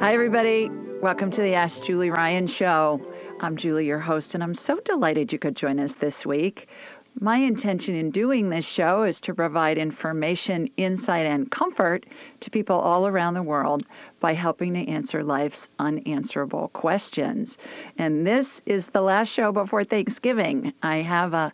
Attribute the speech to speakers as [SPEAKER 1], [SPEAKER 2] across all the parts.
[SPEAKER 1] Hi, everybody. Welcome to the Ask Julie Ryan Show. I'm Julie, your host, and I'm so delighted you could join us this week. My intention in doing this show is to provide information, insight, and comfort to people all around the world by helping to answer life's unanswerable questions. And this is the last show before Thanksgiving. I have a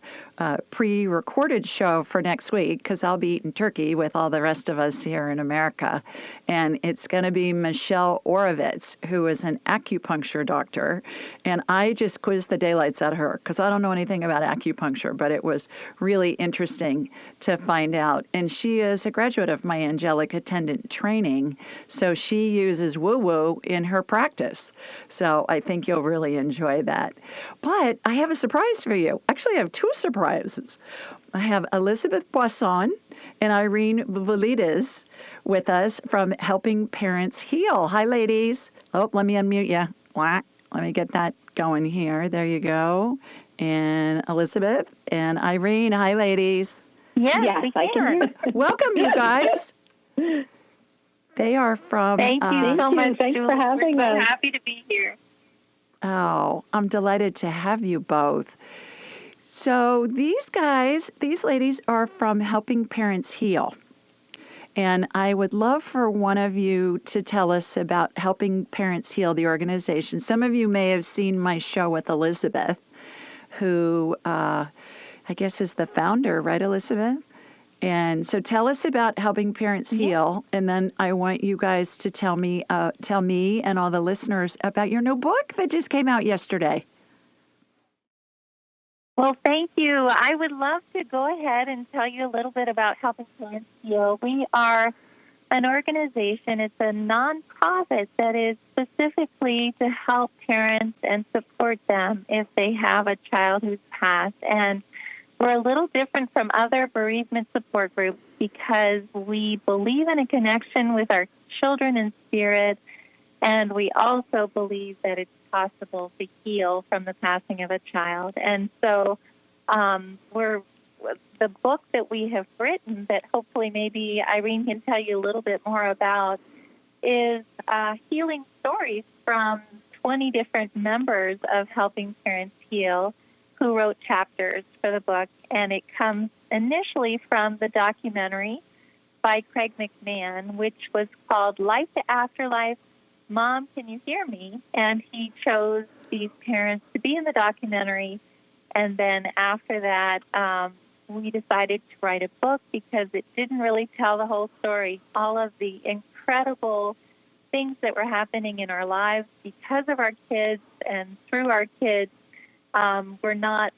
[SPEAKER 1] pre-recorded show for next week because I'll be eating turkey with all the rest of us here in America. And it's going to be Michelle Orovitz, who is an acupuncture doctor. And I just quizzed the daylights out of her because I don't know anything about acupuncture, but it was really interesting to find out. And she is a graduate of my Angelic Attendant training, so she uses woo-woo in her practice. So I think you'll really enjoy that. But I have a surprise for you. Actually, I have two surprises. I have Elizabeth Boisson and Irene Valides with us from Helping Parents Heal. Hi, ladies. Oh, let me unmute you. Let me get that going here. There you go. And Elizabeth and Irene. Hi, ladies.
[SPEAKER 2] Yes, I can hear.
[SPEAKER 1] Welcome, you guys. They are from...
[SPEAKER 2] Thank you so much.
[SPEAKER 3] Thanks for having us.
[SPEAKER 2] We're so happy to be here.
[SPEAKER 1] Oh, I'm delighted to have you both. So these ladies are from Helping Parents Heal. And I would love for one of you to tell us about Helping Parents Heal, the organization. Some of you may have seen my show with Elizabeth, who I guess is the founder, right, Elizabeth? And so tell us about Helping Parents Heal, and then I want you guys to tell me and all the listeners about your new book that just came out yesterday.
[SPEAKER 2] Well, thank you. I would love to go ahead and tell you a little bit about Helping Parents Heal. We are an organization. It's a nonprofit that is specifically to help parents and support them if they have a child who's passed. And we're a little different from other bereavement support groups because we believe in a connection with our children in spirit, and we also believe that it's possible to heal from the passing of a child. And so the book that we have written that hopefully maybe Irene can tell you a little bit more about is healing stories from 20 different members of Helping Parents Heal who wrote chapters for the book. And it comes initially from the documentary by Craig McMahon, which was called Life to Afterlife, Mom, Can You Hear Me? And he chose these parents to be in the documentary. And then after that, we decided to write a book because it didn't really tell the whole story. All of the incredible things that were happening in our lives because of our kids and through our kids were not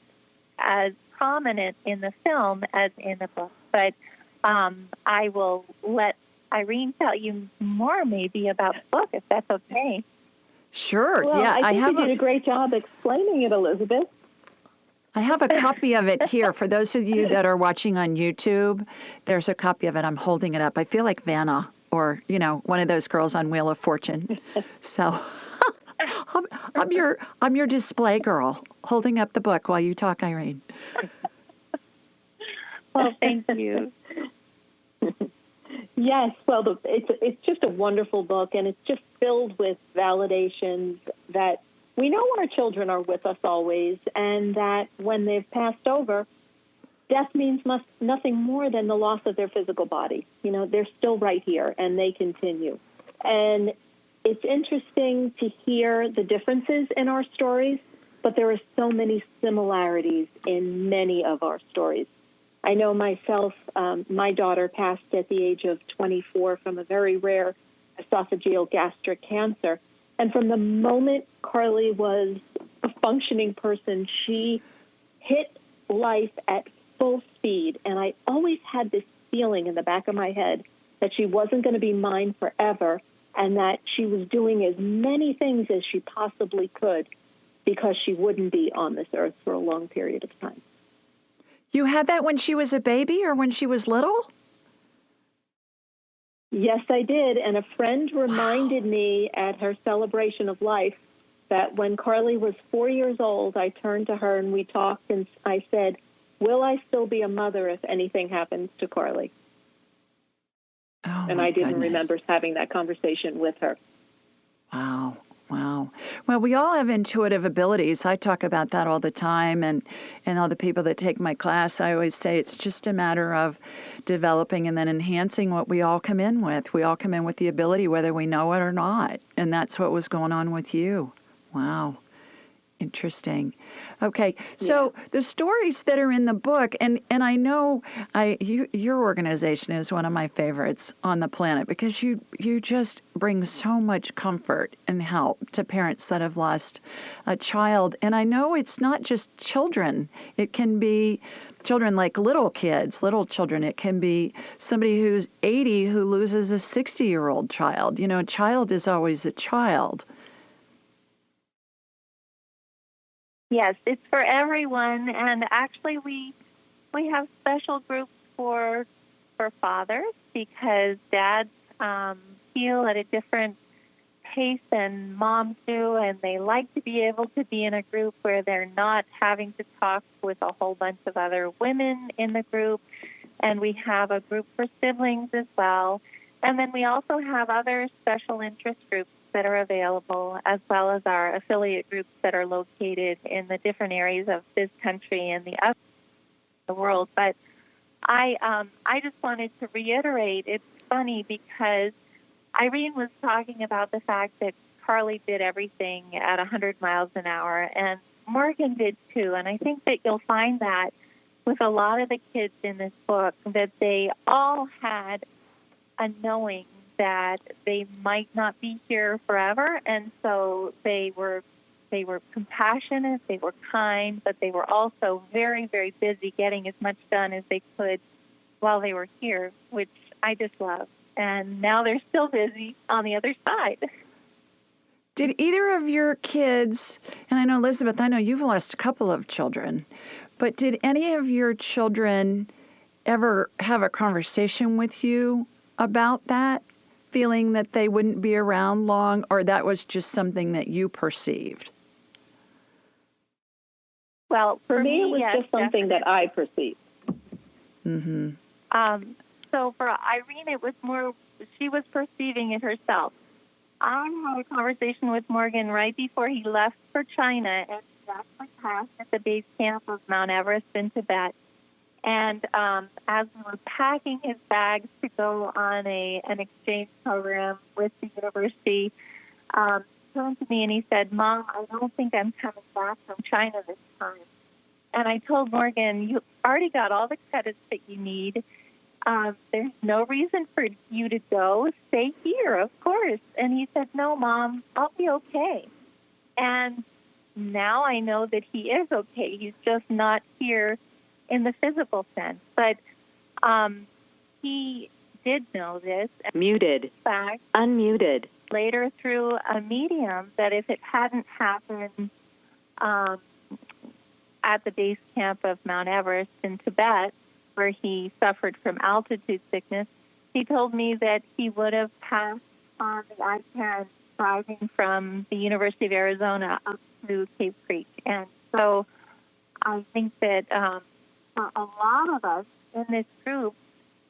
[SPEAKER 2] as prominent in the film as in the book. But I will let Irene tell you more maybe about the book, if that's okay.
[SPEAKER 1] Sure.
[SPEAKER 3] Well,
[SPEAKER 1] yeah,
[SPEAKER 3] I think you did a great job explaining it, Elizabeth.
[SPEAKER 1] I have a copy of it here. For those of you that are watching on YouTube, there's a copy of it. I'm holding it up. I feel like Vanna or, one of those girls on Wheel of Fortune. So I'm your display girl, holding up the book while you talk, Irene.
[SPEAKER 2] Well, thank you.
[SPEAKER 3] Yes, well, it's just a wonderful book, and it's just filled with validations that we know our children are with us always, and that when they've passed over, death means nothing more than the loss of their physical body. They're still right here, and they continue. And it's interesting to hear the differences in our stories, but there are so many similarities in many of our stories. I know myself, my daughter passed at the age of 24 from a very rare esophageal gastric cancer. And from the moment Carly was a functioning person, she hit life at full speed. And I always had this feeling in the back of my head that she wasn't going to be mine forever and that she was doing as many things as she possibly could because she wouldn't be on this earth for a long period of time.
[SPEAKER 1] You had that when she was a baby or when she was little?
[SPEAKER 3] Yes, I did. And a friend reminded me at her celebration of life that when Carly was 4 years old, I turned to her and we talked and I said, will I still be a mother if anything happens to Carly?
[SPEAKER 1] Oh,
[SPEAKER 3] and I didn't
[SPEAKER 1] goodness.
[SPEAKER 3] remember having that conversation with her.
[SPEAKER 1] Well, we all have intuitive abilities. I talk about that all the time, and all the people that take my class, I always say it's just a matter of developing and then enhancing what we all come in with. We all come in with the ability, whether we know it or not, and that's what was going on with you. Wow. Interesting. Okay, so the stories that are in the book, and I know your organization is one of my favorites on the planet because you just bring so much comfort and help to parents that have lost a child. And I know it's not just children; it can be children like little kids, little children. It can be somebody who's 80 who loses a 60-year-old child. You know, a child is always a child.
[SPEAKER 2] Yes, it's for everyone, and actually we have special groups for fathers because dads heal at a different pace than moms do, and they like to be able to be in a group where they're not having to talk with a whole bunch of other women in the group. And we have a group for siblings as well, and then we also have other special interest groups that are available, as well as our affiliate groups that are located in the different areas of this country and the other world. But I just wanted to reiterate, it's funny because Irene was talking about the fact that Carly did everything at 100 miles an hour, and Morgan did too. And I think that you'll find that with a lot of the kids in this book, that they all had a knowing that they might not be here forever, and so they were compassionate, they were kind, but they were also very, very busy getting as much done as they could while they were here, which I just love. And now they're still busy on the other side.
[SPEAKER 1] Did either of your kids, and I know, Elizabeth, I know you've lost a couple of children, but did any of your children ever have a conversation with you about that? Feeling that they wouldn't be around long, or that was just something that you perceived?
[SPEAKER 2] Well,
[SPEAKER 3] for me, it was
[SPEAKER 2] yes,
[SPEAKER 3] just something that I perceived.
[SPEAKER 1] Mm-hmm.
[SPEAKER 2] So for Irene, it was more, she was perceiving it herself. I had a conversation with Morgan right before he left for China, and he actually passed at the base camp of Mount Everest in Tibet. And as we were packing his bags to go on an exchange program with the university, he turned to me and he said, "Mom, I don't think I'm coming back from China this time." And I told Morgan, "You already got all the credits that you need. There's no reason for you to go. Stay here, of course." And he said, "No, Mom, I'll be okay." And now I know that he is okay. He's just not here in the physical sense. But he did know this.
[SPEAKER 4] Muted.
[SPEAKER 2] In fact,
[SPEAKER 4] Unmuted.
[SPEAKER 2] later through a medium, that if it hadn't happened at the base camp of Mount Everest in Tibet, where he suffered from altitude sickness, he told me that he would have passed on the I-10 driving from the University of Arizona up to Cave Creek. And so I think that for a lot of us in this group,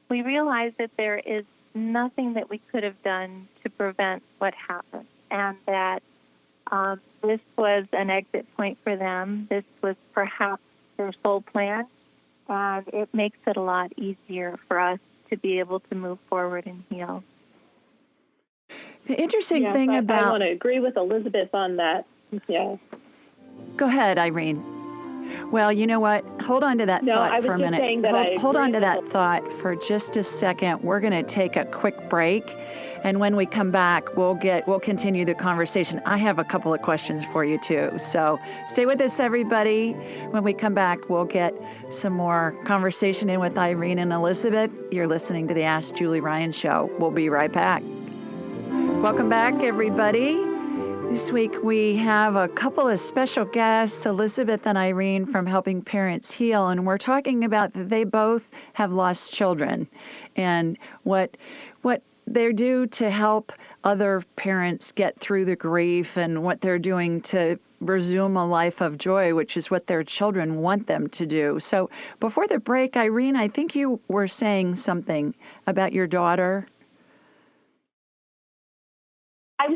[SPEAKER 2] we realized that there is nothing that we could have done to prevent what happened, and that this was an exit point for them. This was perhaps their sole plan, and it makes it a lot easier for us to be able to move forward and heal.
[SPEAKER 1] The interesting thing
[SPEAKER 3] I
[SPEAKER 1] about...
[SPEAKER 3] want to agree with Elizabeth on that. Yeah.
[SPEAKER 1] Go ahead, Irene. Well, you know what? Hold on to that thought for a minute. Hold on to that thought for just a second. We're going to take a quick break, and when we come back, we'll continue the conversation. I have a couple of questions for you too. So stay with us, everybody. When we come back, we'll get some more conversation in with Irene and Elizabeth. You're listening to the Ask Julie Ryan Show. We'll be right back. Welcome back, everybody. This week we have a couple of special guests, Elizabeth and Irene from Helping Parents Heal, and we're talking about that they both have lost children and what they do to help other parents get through the grief and what they're doing to resume a life of joy, which is what their children want them to do. So before the break, Irene, I think you were saying something about your daughter.
[SPEAKER 2] I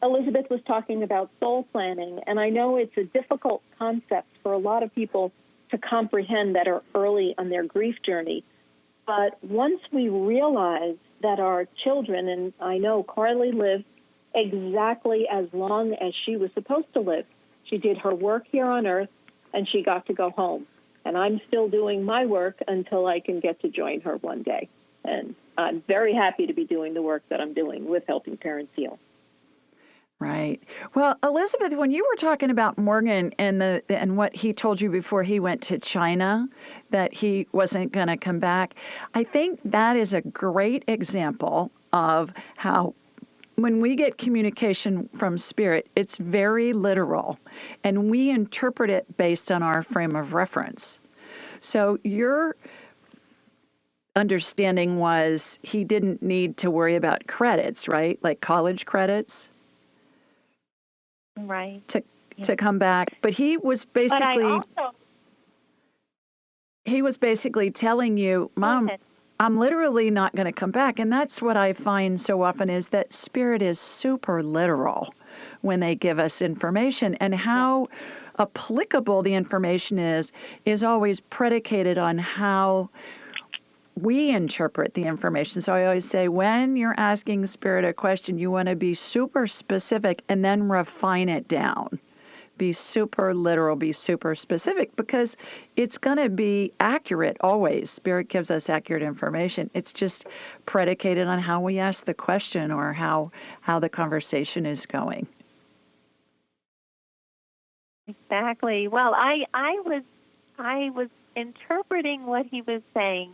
[SPEAKER 3] Elizabeth was talking about soul planning, and I know it's a difficult concept for a lot of people to comprehend that are early on their grief journey. But once we realize that our children, and I know Carly lived exactly as long as she was supposed to live. She did her work here on Earth, and she got to go home. And I'm still doing my work until I can get to join her one day. And I'm very happy to be doing the work that I'm doing with Helping Parents Heal.
[SPEAKER 1] Right. Well, Elizabeth, when you were talking about Morgan and what he told you before he went to China, that he wasn't going to come back, I think that is a great example of how when we get communication from spirit, it's very literal, and we interpret it based on our frame of reference. So your understanding was he didn't need to worry about credits, right? Like college credits?
[SPEAKER 2] Right.
[SPEAKER 1] To come back, but he was basically telling you, Mom, I'm literally not going to come back. And that's what I find so often is that spirit is super literal when they give us information, and how applicable the information is always predicated on how we interpret the information. So I always say, when you're asking spirit a question, you want to be super specific and then refine it down. Be super literal, be super specific, because it's going to be accurate always. Spirit gives us accurate information. It's just predicated on how we ask the question or how the conversation is going.
[SPEAKER 2] Exactly. Well, I was interpreting what he was saying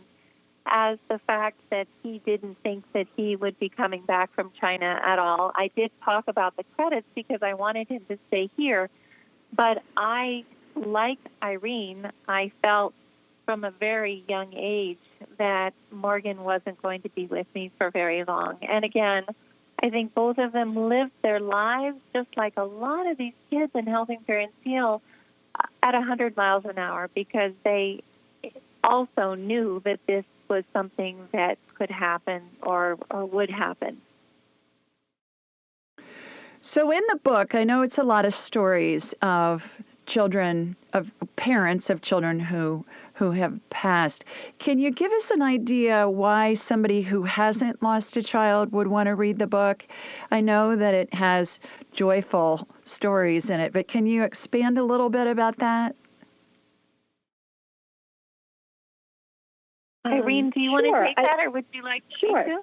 [SPEAKER 2] as the fact that he didn't think that he would be coming back from China at all. I did talk about the credits because I wanted him to stay here, but like Irene, I felt from a very young age that Morgan wasn't going to be with me for very long. And again, I think both of them lived their lives just like a lot of these kids in Helping Parents Heal at 100 miles an hour, because they also knew that this was something that could happen or would happen.
[SPEAKER 1] So in the book, I know it's a lot of stories of children, of parents of children who have passed. Can you give us an idea why somebody who hasn't lost a child would want to read the book? I know that it has joyful stories in it, but can you expand a little bit about that?
[SPEAKER 2] Irene, do you want to take that, or would you like to?
[SPEAKER 3] Sure.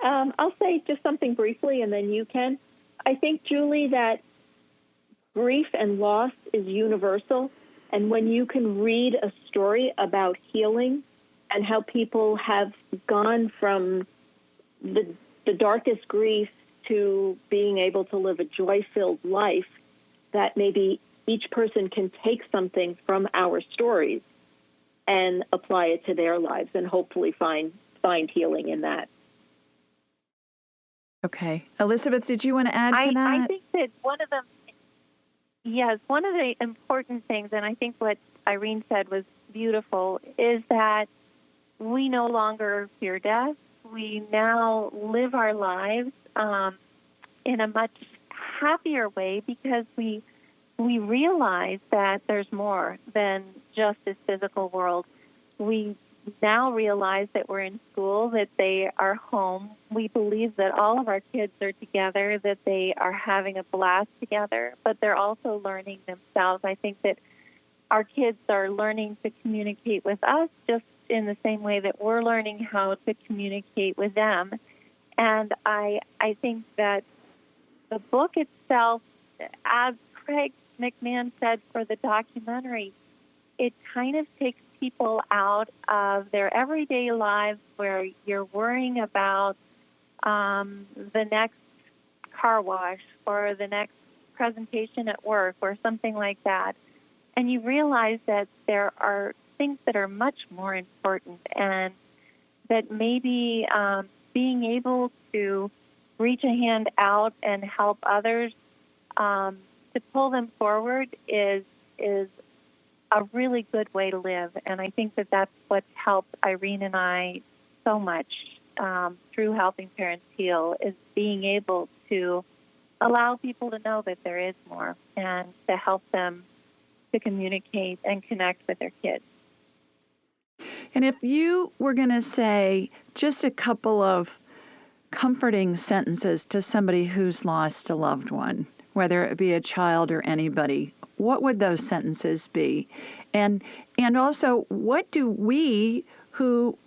[SPEAKER 3] I'll say just something briefly, and then you can. I think, Julie, that grief and loss is universal, and when you can read a story about healing and how people have gone from the darkest grief to being able to live a joy-filled life, that maybe each person can take something from our stories and apply it to their lives and hopefully find healing in that.
[SPEAKER 1] Okay. Elizabeth, did you want to add to that?
[SPEAKER 2] I think that one of the important things, and I think what Irene said was beautiful, is that we no longer fear death. We now live our lives in a much happier way, because we realize that there's more than just this physical world. We now realize that we're in school, that they are home. We believe that all of our kids are together, that they are having a blast together, but they're also learning themselves. I think that our kids are learning to communicate with us just in the same way that we're learning how to communicate with them. And I think that the book itself, as Craig McMahon said for the documentary, it kind of takes people out of their everyday lives where you're worrying about the next car wash or the next presentation at work or something like that. And you realize that there are things that are much more important, and that maybe being able to reach a hand out and help others to pull them forward is a really good way to live. And I think that that's what's helped Irene and I so much through Helping Parents Heal, is being able to allow people to know that there is more and to help them to communicate and connect with their kids.
[SPEAKER 1] And if you were going to say just a couple of comforting sentences to somebody who's lost a loved one, whether it be a child or anybody, what would those sentences be? And also, what do we who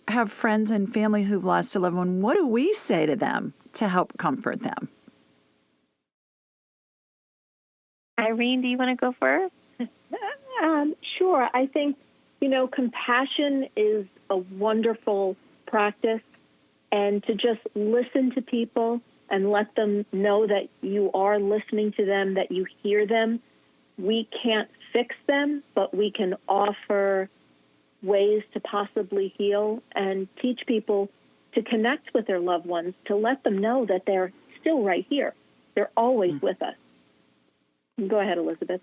[SPEAKER 1] have friends and family who've lost a loved one, what do we say to them to help comfort them?
[SPEAKER 2] Irene, do you want to go first?
[SPEAKER 3] Sure. I think, compassion is a wonderful practice, and to just listen to people and let them know that you are listening to them, that you hear them. We can't fix them, but we can offer ways to possibly heal and teach people to connect with their loved ones, to let them know that they're still right here. They're always with us. Go ahead, Elizabeth.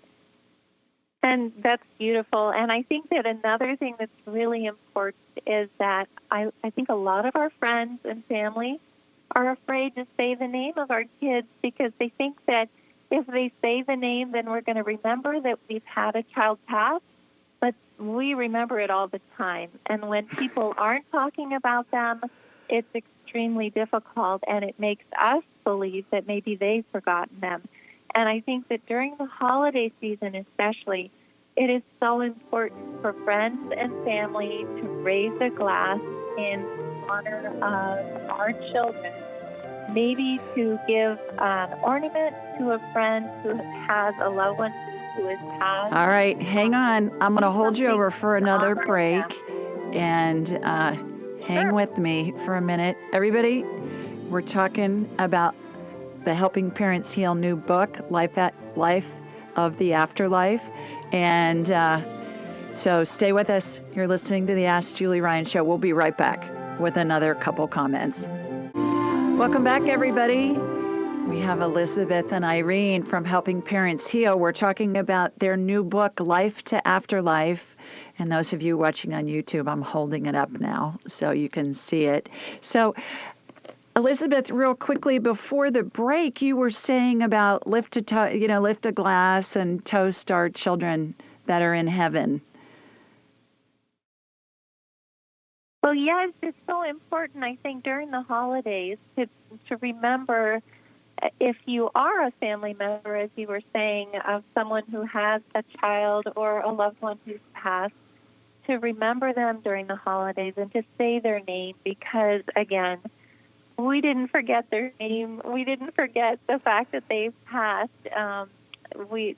[SPEAKER 2] And that's beautiful. And I think that another thing that's really important is that I think a lot of our friends and family are afraid to say the name of our kids because they think that if they say the name, then we're going to remember that we've had a child pass. But we remember it all the time. And when people aren't talking about them, it's extremely difficult, and it makes us believe that maybe they've forgotten them. And I think that during the holiday season especially, it is so important for friends and family to raise a glass in honor of our children, maybe to give an ornament to a friend who has a loved one who has passed.
[SPEAKER 1] All right, hang on. I'm going to hold you over for another break, and hang with me for a minute. Everybody, we're talking about the Helping Parents Heal new book, Life of the Afterlife. And so stay with us. You're listening to the Ask Julie Ryan Show. We'll be right back with another couple comments. Welcome back, everybody. We have Elizabeth and Irene from Helping Parents Heal. We're talking about their new book, Life to Afterlife. And those of you watching on YouTube, I'm holding it up now so you can see it. So Elizabeth, real quickly before the break, you were saying about lift a glass and toast our children that are in heaven.
[SPEAKER 2] Well, yes, it's so important, I think, during the holidays to remember, if you are a family member, as you were saying, of someone who has a child or a loved one who's passed, to remember them during the holidays and to say their name because, again, we didn't forget their name. We didn't forget the fact that they've passed.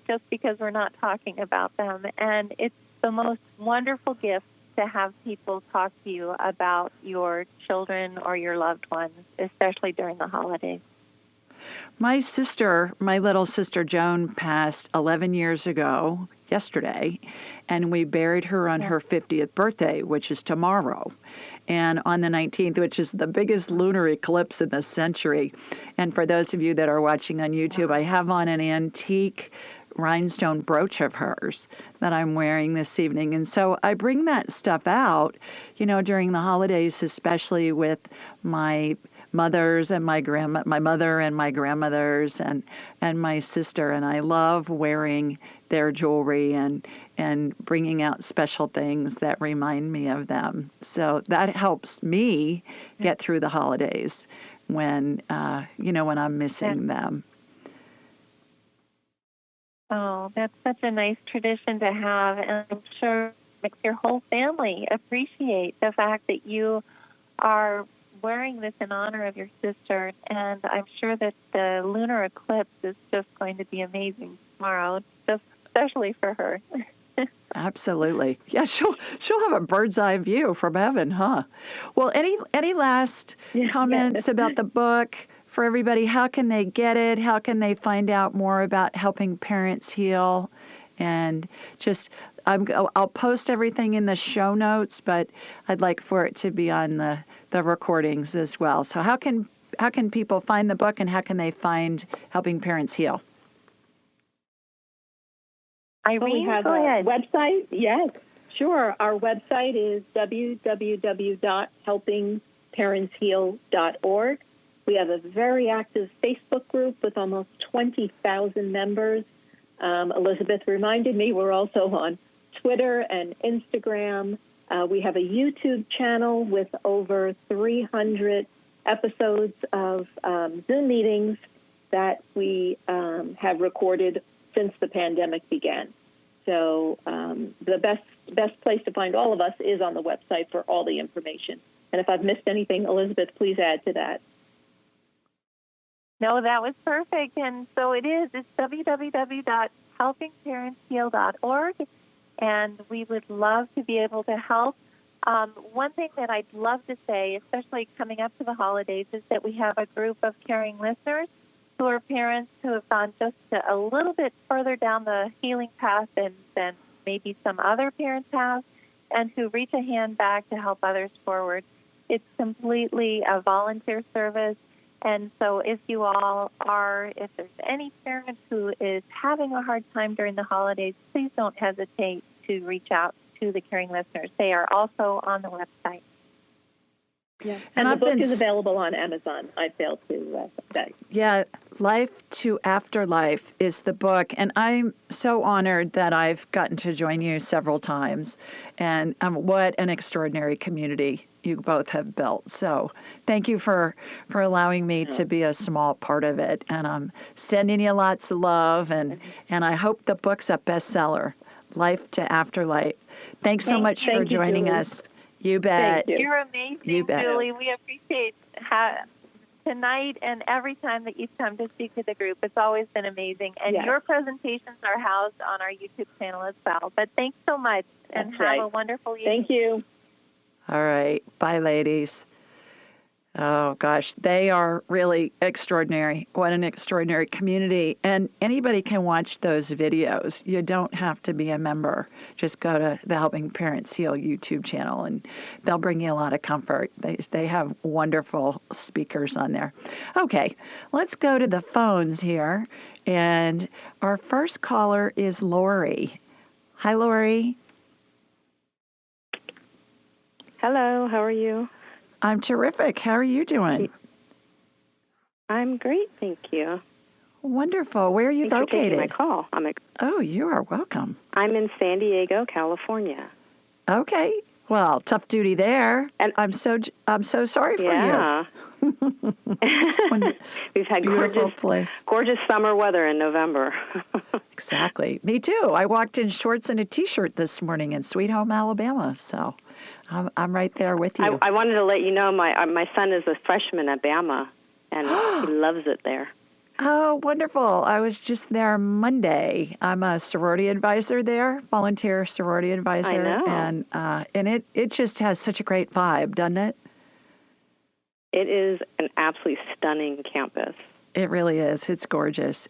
[SPEAKER 2] Just because we're not talking about them, and it's the most wonderful gift to have people talk to you about your children or your loved ones, especially during the holidays.
[SPEAKER 1] My little sister Joan, passed 11 years ago yesterday, and we buried her on her 50th birthday, which is tomorrow, and on the 19th, which is the biggest lunar eclipse in the century. And for those of you that are watching on YouTube, I have on an antique rhinestone brooch of hers that I'm wearing this evening. And so I bring that stuff out, during the holidays, especially with my mothers and my mother and my grandmothers and my sister. And I love wearing their jewelry and bringing out special things that remind me of them. So that helps me get through the holidays when I'm missing them.
[SPEAKER 2] Oh, that's such a nice tradition to have, and I'm sure it makes your whole family appreciate the fact that you are wearing this in honor of your sister, and I'm sure that the lunar eclipse is just going to be amazing tomorrow, just especially for her.
[SPEAKER 1] Absolutely. Yeah, she'll have a bird's eye view from heaven, huh? Well, any last comments about the book for everybody? How can they get it? How can they find out more about Helping Parents Heal? And just I'll post everything in the show notes, but I'd like for it to be on the recordings as well. So how can people find the book, and how can they find Helping Parents Heal?
[SPEAKER 2] Irene,
[SPEAKER 3] we have
[SPEAKER 2] go ahead.
[SPEAKER 3] Website? Yes, sure. Our website is www.helpingparentsheal.org. We have a very active Facebook group with almost 20,000 members. Elizabeth reminded me we're also on Twitter and Instagram. We have a YouTube channel with over 300 episodes of Zoom meetings that we have recorded since the pandemic began. So the best place to find all of us is on the website for all the information. And if I've missed anything, Elizabeth, please add to that.
[SPEAKER 2] No, that was perfect. And so it is. It's www.helpingparentsheal.org, and we would love to be able to help. One thing that I'd love to say, especially coming up to the holidays, is that we have a group of caring listeners who are parents who have gone just a little bit further down the healing path than maybe some other parents have, and who reach a hand back to help others forward. It's completely a volunteer service. And so if there's any parent who is having a hard time during the holidays, please don't hesitate to reach out to the caring listeners. They are also on the website.
[SPEAKER 3] Yeah, and the book is available on Amazon. I failed to say.
[SPEAKER 1] Yeah, Life to Afterlife is the book, and I'm so honored that I've gotten to join you several times, and what an extraordinary community you both have built. So thank you for allowing me to be a small part of it, and I'm sending you lots of love, and I hope the book's a bestseller, Life to Afterlife. Thanks so much for joining us. You bet.
[SPEAKER 3] Thank you.
[SPEAKER 2] You're amazing, Julie. We appreciate tonight and every time that you've come to speak to the group. It's always been amazing. And your presentations are housed on our YouTube channel as well. But thanks so much, and have a wonderful evening.
[SPEAKER 3] Thank you.
[SPEAKER 1] All right. Bye, ladies. Oh, gosh, they are really extraordinary. What an extraordinary community. And anybody can watch those videos. You don't have to be a member. Just go to the Helping Parents Heal YouTube channel, and they'll bring you a lot of comfort. They have wonderful speakers on there. Okay, let's go to the phones here. And our first caller is Lori. Hi, Lori.
[SPEAKER 4] Hello, how are you?
[SPEAKER 1] I'm terrific. How are you doing?
[SPEAKER 4] I'm great, thank you.
[SPEAKER 1] Wonderful. Where are you
[SPEAKER 4] Thanks
[SPEAKER 1] located?
[SPEAKER 4] For taking my call.
[SPEAKER 1] Oh, you are welcome.
[SPEAKER 4] I'm in San Diego, California.
[SPEAKER 1] Okay. Well, tough duty there. And I'm so sorry for you.
[SPEAKER 4] We've had gorgeous summer weather in November.
[SPEAKER 1] Exactly. Me too. I walked in shorts and a T-shirt this morning in Sweet Home, Alabama. So I'm right there with you.
[SPEAKER 4] I wanted to let you know my son is a freshman at Bama, and he loves it there.
[SPEAKER 1] Oh, wonderful. I was just there Monday. I'm a sorority advisor there, volunteer sorority advisor.
[SPEAKER 4] I know.
[SPEAKER 1] And it just has such a great vibe, doesn't it?
[SPEAKER 4] It is an absolutely stunning campus.
[SPEAKER 1] It really is. It's gorgeous.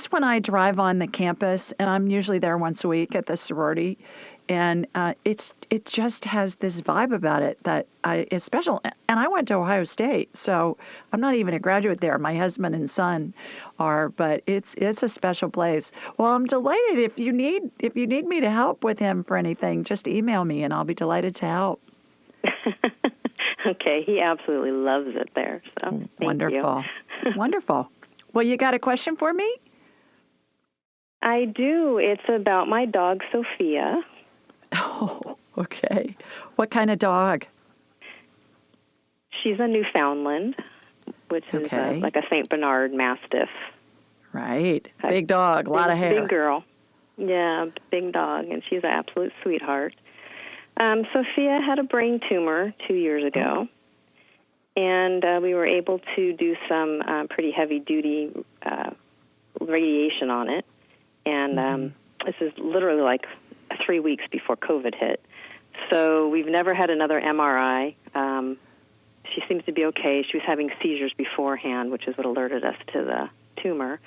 [SPEAKER 1] When I drive on the campus, and I'm usually there once a week at the sorority, and it just has this vibe about it that is special. And I went to Ohio State, so I'm not even a graduate there. My husband and son are, but it's a special place. Well, I'm delighted. If you need me to help with him for anything, just email me, and I'll be delighted to help.
[SPEAKER 4] Okay, he absolutely loves it there. So thank
[SPEAKER 1] Wonderful.
[SPEAKER 4] you.
[SPEAKER 1] Wonderful. Well, you got a question for me?
[SPEAKER 4] I do. It's about my dog, Sophia.
[SPEAKER 1] Oh, okay. What kind of dog?
[SPEAKER 4] She's a Newfoundland, which is like a St. Bernard Mastiff.
[SPEAKER 1] Right. Big dog, a lot of hair.
[SPEAKER 4] Big girl. Yeah, big dog, and she's an absolute sweetheart. Sophia had a brain tumor 2 years ago, and we were able to do some pretty heavy-duty radiation on it. And this is literally like 3 weeks before COVID hit. So we've never had another MRI. She seems to be okay. She was having seizures beforehand, which is what alerted us to the tumor.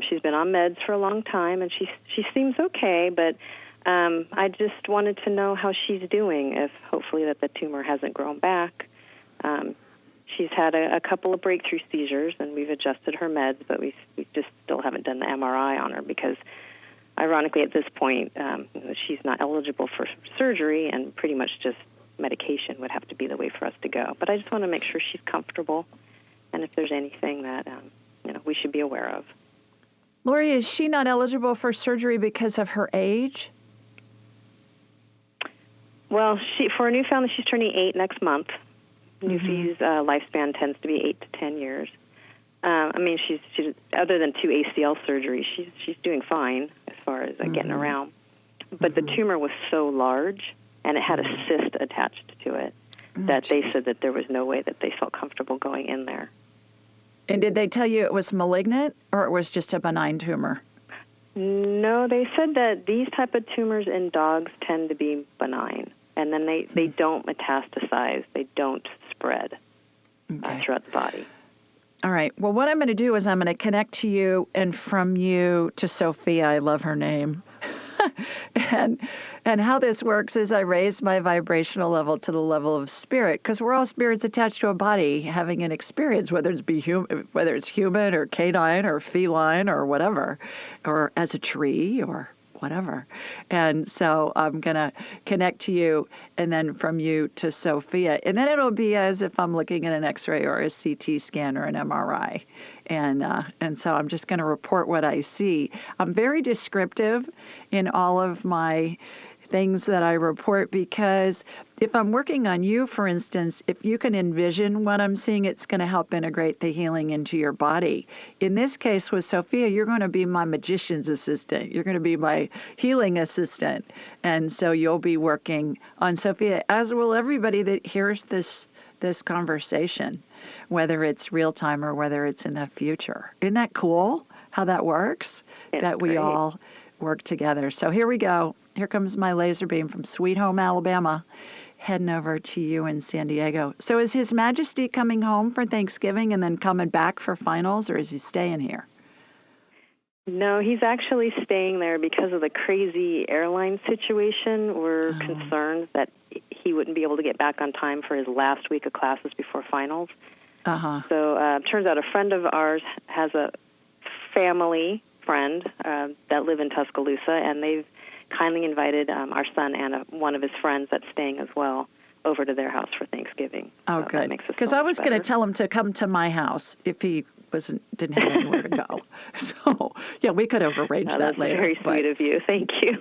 [SPEAKER 4] She's been on meds for a long time, and she seems okay, but I just wanted to know how she's doing, if hopefully that the tumor hasn't grown back. She's had a couple of breakthrough seizures, and we've adjusted her meds, but we just still haven't done the MRI on her because, ironically, at this point, she's not eligible for surgery, and pretty much just medication would have to be the way for us to go. But I just want to make sure she's comfortable and if there's anything that we should be aware of.
[SPEAKER 1] Lori, is she not eligible for surgery because of her age?
[SPEAKER 4] Well, for a Newfoundland, she's turning 8 next month. Newfie's lifespan tends to be 8 to 10 years. She's other than 2 ACL surgeries, she's doing fine as far as getting around. But the tumor was so large, and it had a cyst attached to it, that they said that there was no way that they felt comfortable going in there.
[SPEAKER 1] And did they tell you it was malignant, or it was just a benign tumor?
[SPEAKER 4] No, they said that these type of tumors in dogs tend to be benign, and then they don't metastasize, they don't spread throughout the body.
[SPEAKER 1] All right. Well, what I'm going to do is I'm going to connect to you and from you to Sophia. I love her name. And how this works is I raise my vibrational level to the level of spirit, because we're all spirits attached to a body having an experience, whether it's human or canine or feline or whatever, or as a tree or whatever. And so I'm going to connect to you and then from you to Sophia. And then it'll be as if I'm looking at an X-ray or a CT scan or an MRI. And so I'm just going to report what I see. I'm very descriptive in all of my things that I report, because if I'm working on you, for instance, if you can envision what I'm seeing, it's going to help integrate the healing into your body. In this case with Sophia, you're going to be my magician's assistant. You're going to be my healing assistant. And so you'll be working on Sophia, as will everybody that hears this conversation, whether it's real time or whether it's in the future. Isn't that cool how that works?
[SPEAKER 4] It's
[SPEAKER 1] that we
[SPEAKER 4] great.
[SPEAKER 1] all work together. So here we go. Here comes my laser beam from Sweet Home, Alabama, heading over to you in San Diego. So is His Majesty coming home for Thanksgiving and then coming back for finals, or is he staying here?
[SPEAKER 4] No, he's actually staying there because of the crazy airline situation. We're concerned that he wouldn't be able to get back on time for his last week of classes before finals. So it turns out a friend of ours has a family friend that live in Tuscaloosa, and they've kindly invited our son and one of his friends that's staying as well over to their house for Thanksgiving.
[SPEAKER 1] Oh,
[SPEAKER 4] so
[SPEAKER 1] good. Because I was going to tell him to come to my house if he didn't have anywhere to go. So, yeah, we could have arranged that later.
[SPEAKER 4] That's very sweet of you. Thank you.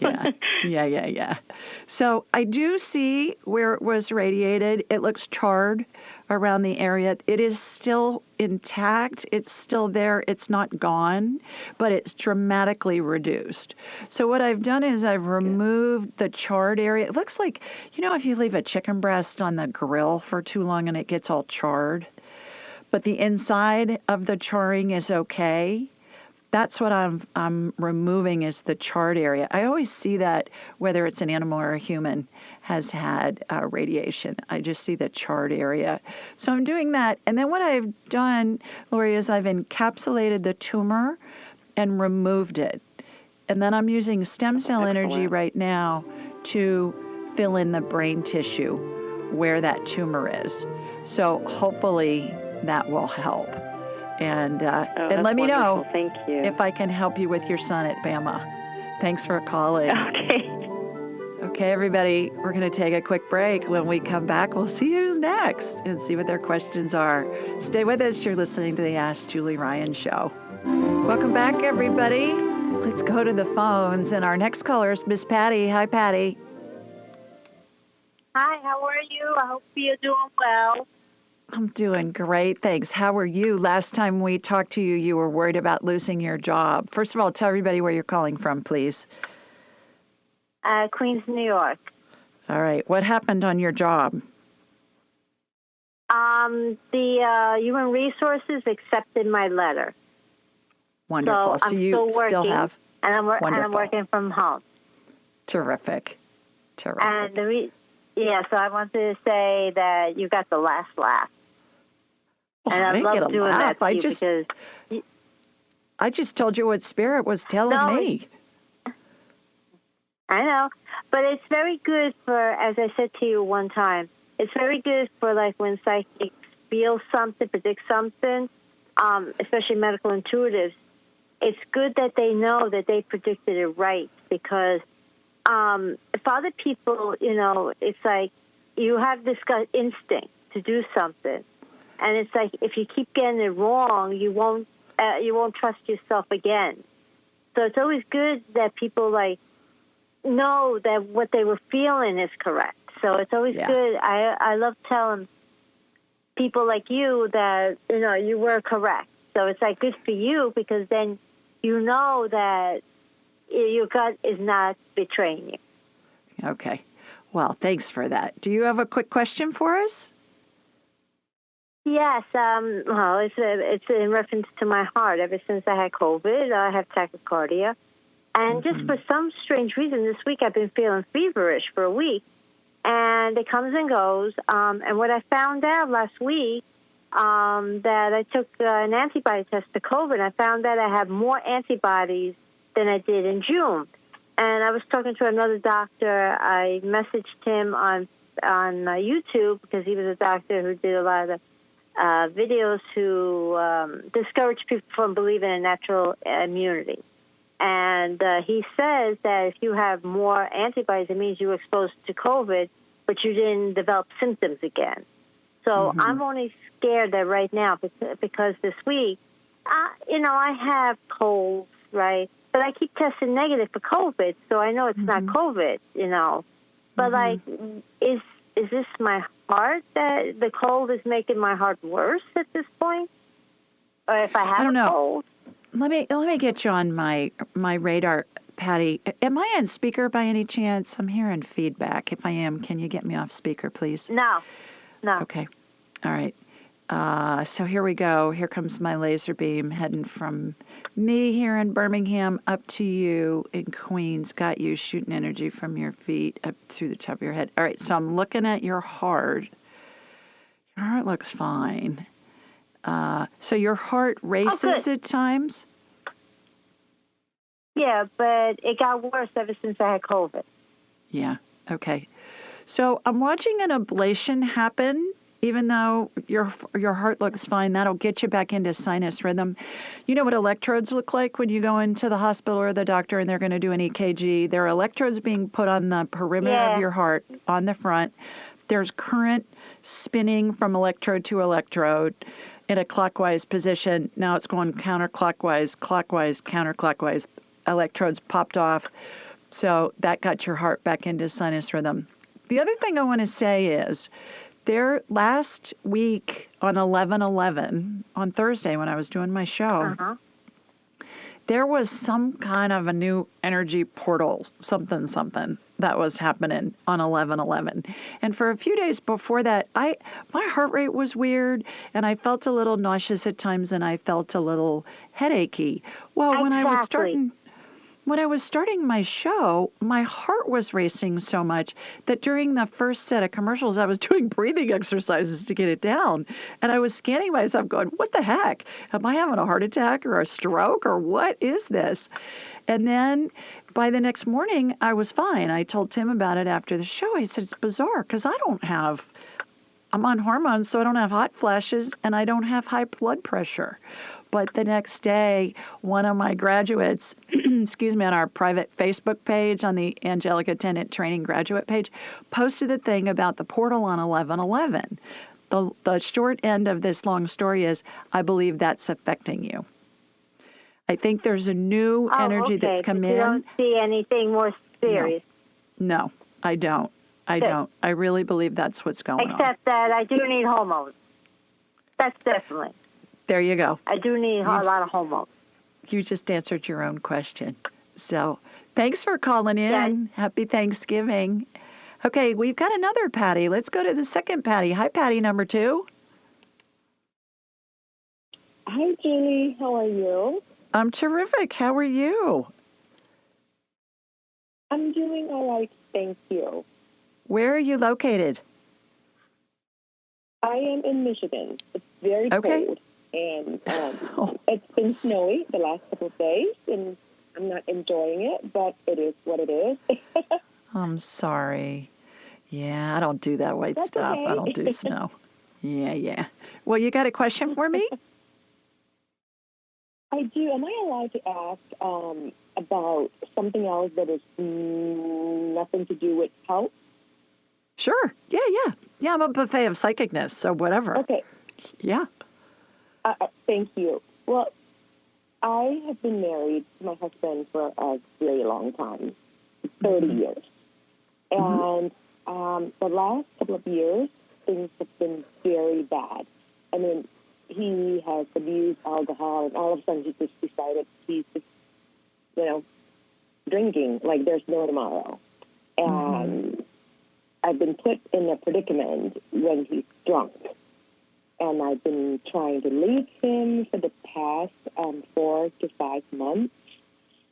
[SPEAKER 1] Yeah. So I do see where it was radiated. It looks charred around the area. It is still intact. It's still there. It's not gone, but it's dramatically reduced. So what I've done is I've removed the charred area. It looks like, if you leave a chicken breast on the grill for too long and it gets all charred, but the inside of the charring is okay. That's what I'm removing, is the charred area. I always see that whether it's an animal or a human has had radiation. I just see the charred area. So I'm doing that. And then what I've done, Lori, is I've encapsulated the tumor and removed it. And then I'm using stem cell energy right now to fill in the brain tissue where that tumor is. So hopefully that will help. And let me know
[SPEAKER 4] Thank you.
[SPEAKER 1] if I can help you with your son at Bama. Thanks for calling. Okay, everybody, we're going to take a quick break. When we come back, we'll see who's next and see what their questions are. Stay with us. You're listening to the Ask Julie Ryan Show. Welcome back, everybody. Let's go to the phones. And our next caller is Miss Patty. Hi, Patty.
[SPEAKER 2] Hi, how are you? I hope you're doing well.
[SPEAKER 1] I'm doing great, thanks. How are you? Last time we talked to you, you were worried about losing your job. First of all, tell everybody where you're calling from, please.
[SPEAKER 2] Queens, New York.
[SPEAKER 1] All right. What happened on your job?
[SPEAKER 2] The Human Resources accepted my letter.
[SPEAKER 1] Wonderful.
[SPEAKER 2] So I'm
[SPEAKER 1] you
[SPEAKER 2] still working,
[SPEAKER 1] still have...
[SPEAKER 2] and I'm working from home.
[SPEAKER 1] Terrific.
[SPEAKER 2] And so I wanted to say that you got the last laugh.
[SPEAKER 1] Well,
[SPEAKER 2] and I love doing that to you because
[SPEAKER 1] I just told you what Spirit was telling me.
[SPEAKER 2] I know, but it's very good for, as I said to you one time, it's very good for like when psychics feel something, predict something, especially medical intuitives. It's good that they know that they predicted it right, because if other people, it's like you have this gut instinct to do something.
[SPEAKER 5] And it's like if you keep getting it wrong, you won't trust yourself again. So it's always good that people like know that what they were feeling is correct. So it's always good. I love telling people like you that, you were correct. So it's like good for you because then you know that your gut is not betraying you.
[SPEAKER 1] Okay. Well, thanks for that. Do you have a quick question for us?
[SPEAKER 5] Yes. Well, it's in reference to my heart. Ever since I had COVID, I have tachycardia. And just for some strange reason, this week I've been feeling feverish for a week. And it comes and goes. And what I found out last week, that I took an antibody test for COVID, I found that I have more antibodies than I did in June. And I was talking to another doctor. I messaged him on YouTube because he was a doctor who did a lot of videos to discourage people from believing in natural immunity. And he says that if you have more antibodies, it means you were exposed to COVID, but you didn't develop symptoms again. So I'm only scared that right now, because this week, I have colds, right? But I keep testing negative for COVID, so I know it's not COVID, But, like, is this my heart that the cold is making my heart worse at this point? Or if I have a cold?
[SPEAKER 1] Let me get you on my radar, Patty. Am I on speaker by any chance? I'm hearing feedback. If I am, can you get me off speaker, please?
[SPEAKER 5] No.
[SPEAKER 1] Okay. All right. So here we go. Here comes my laser beam heading from me here in Birmingham up to you in Queens. Got you shooting energy from your feet up through the top of your head. All right. So I'm looking at your heart. Your heart looks fine. So your heart races at times?
[SPEAKER 5] Yeah, but it got worse ever since I had COVID.
[SPEAKER 1] Yeah. Okay. So I'm watching an ablation happen. Even though your heart looks fine, that'll get you back into sinus rhythm. You know what electrodes look like when you go into the hospital or the doctor and they're going to do an EKG? There are electrodes being put on the perimeter of your heart on the front. There's current spinning from electrode to electrode in a clockwise position. Now it's going counterclockwise, clockwise, counterclockwise. Electrodes popped off. So that got your heart back into sinus rhythm. The other thing I want to say is, there last week on 11/11, on Thursday when I was doing my show, there was some kind of a new energy portal, something that was happening on 11/11. And for a few days before that, my heart rate was weird, and I felt a little nauseous at times, and I felt a little headachy. Well, when I was starting my show, my heart was racing so much that during the first set of commercials, I was doing breathing exercises to get it down. And I was scanning myself going, what the heck? Am I having a heart attack or a stroke or what is this? And then by the next morning, I was fine. I told Tim about it after the show. I said, it's bizarre because I'm on hormones, so I don't have hot flashes and I don't have high blood pressure. But the next day, one of my graduates, on our private Facebook page, on the Angelic Attendant Training Graduate page, posted a thing about the portal on 11/11. The short end of this long story is, I believe that's affecting you. I think there's a new energy that's come in.
[SPEAKER 5] You don't see anything more serious?
[SPEAKER 1] No, I don't. I really believe that's what's going on.
[SPEAKER 5] Except that I do need hormones. That's definitely.
[SPEAKER 1] There you go.
[SPEAKER 5] I do need a lot of hormones.
[SPEAKER 1] You just answered your own question. So thanks for calling in.
[SPEAKER 5] Yeah.
[SPEAKER 1] Happy Thanksgiving. Okay, we've got another Patty. Let's go to the second Patty. Hi, Patty number 2.
[SPEAKER 6] Hi, Julie. How are you?
[SPEAKER 1] I'm terrific. How are you?
[SPEAKER 6] I'm doing all right, thank you.
[SPEAKER 1] Where are you located?
[SPEAKER 6] I am in Michigan. It's very cold. And it's been snowy the last couple of days, and I'm not enjoying it, but it is what it is.
[SPEAKER 1] I'm sorry. Yeah, I don't do that white
[SPEAKER 6] That's
[SPEAKER 1] stuff.
[SPEAKER 6] okay.
[SPEAKER 1] I don't do snow. Yeah. Well, you got a question for me?
[SPEAKER 6] I do. Am I allowed to ask about something else that is nothing to do with health?
[SPEAKER 1] Sure. Yeah, I'm a buffet of psychicness, so whatever.
[SPEAKER 6] Okay.
[SPEAKER 1] Yeah.
[SPEAKER 6] Thank you. Well, I have been married to my husband for a very long time, 30 years. And the last couple of years, things have been very bad. I mean, he has abused alcohol, and all of a sudden he just decided he's just, drinking like there's no tomorrow. And I've been put in a predicament when he's drunk. And I've been trying to leave him for the past 4 to 5 months.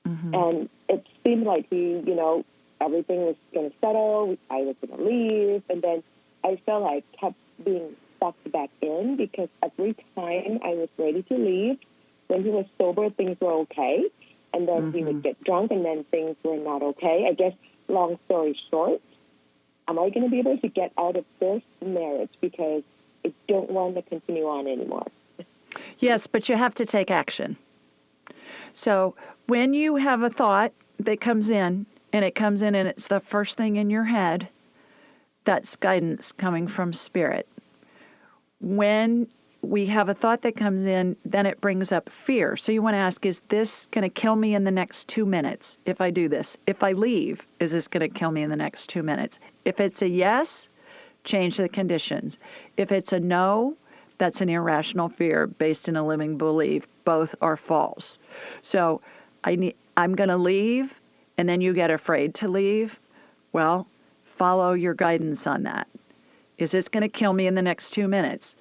[SPEAKER 6] And it seemed like everything was going to settle. I was going to leave. And then I felt like I kept being sucked back in because every time I was ready to leave, when he was sober, things were okay. And then he would get drunk, and then things were not okay. I guess, long story short, am I going to be able to get out of this marriage because I don't want to continue on anymore?
[SPEAKER 1] Yes, but you have to take action. So when you have a thought that comes in, and it's the first thing in your head, that's guidance coming from Spirit. When we have a thought that comes in, then it brings up fear. So you want to ask, is this going to kill me in the next 2 minutes if I do this? If I leave, is this going to kill me in the next 2 minutes? If it's a yes, change the conditions. If it's a no, that's an irrational fear based in a limiting belief. Both are false. So I'm going to leave, and then you get afraid to leave. Well, follow your guidance on that. Is this going to kill me in the next 2 minutes?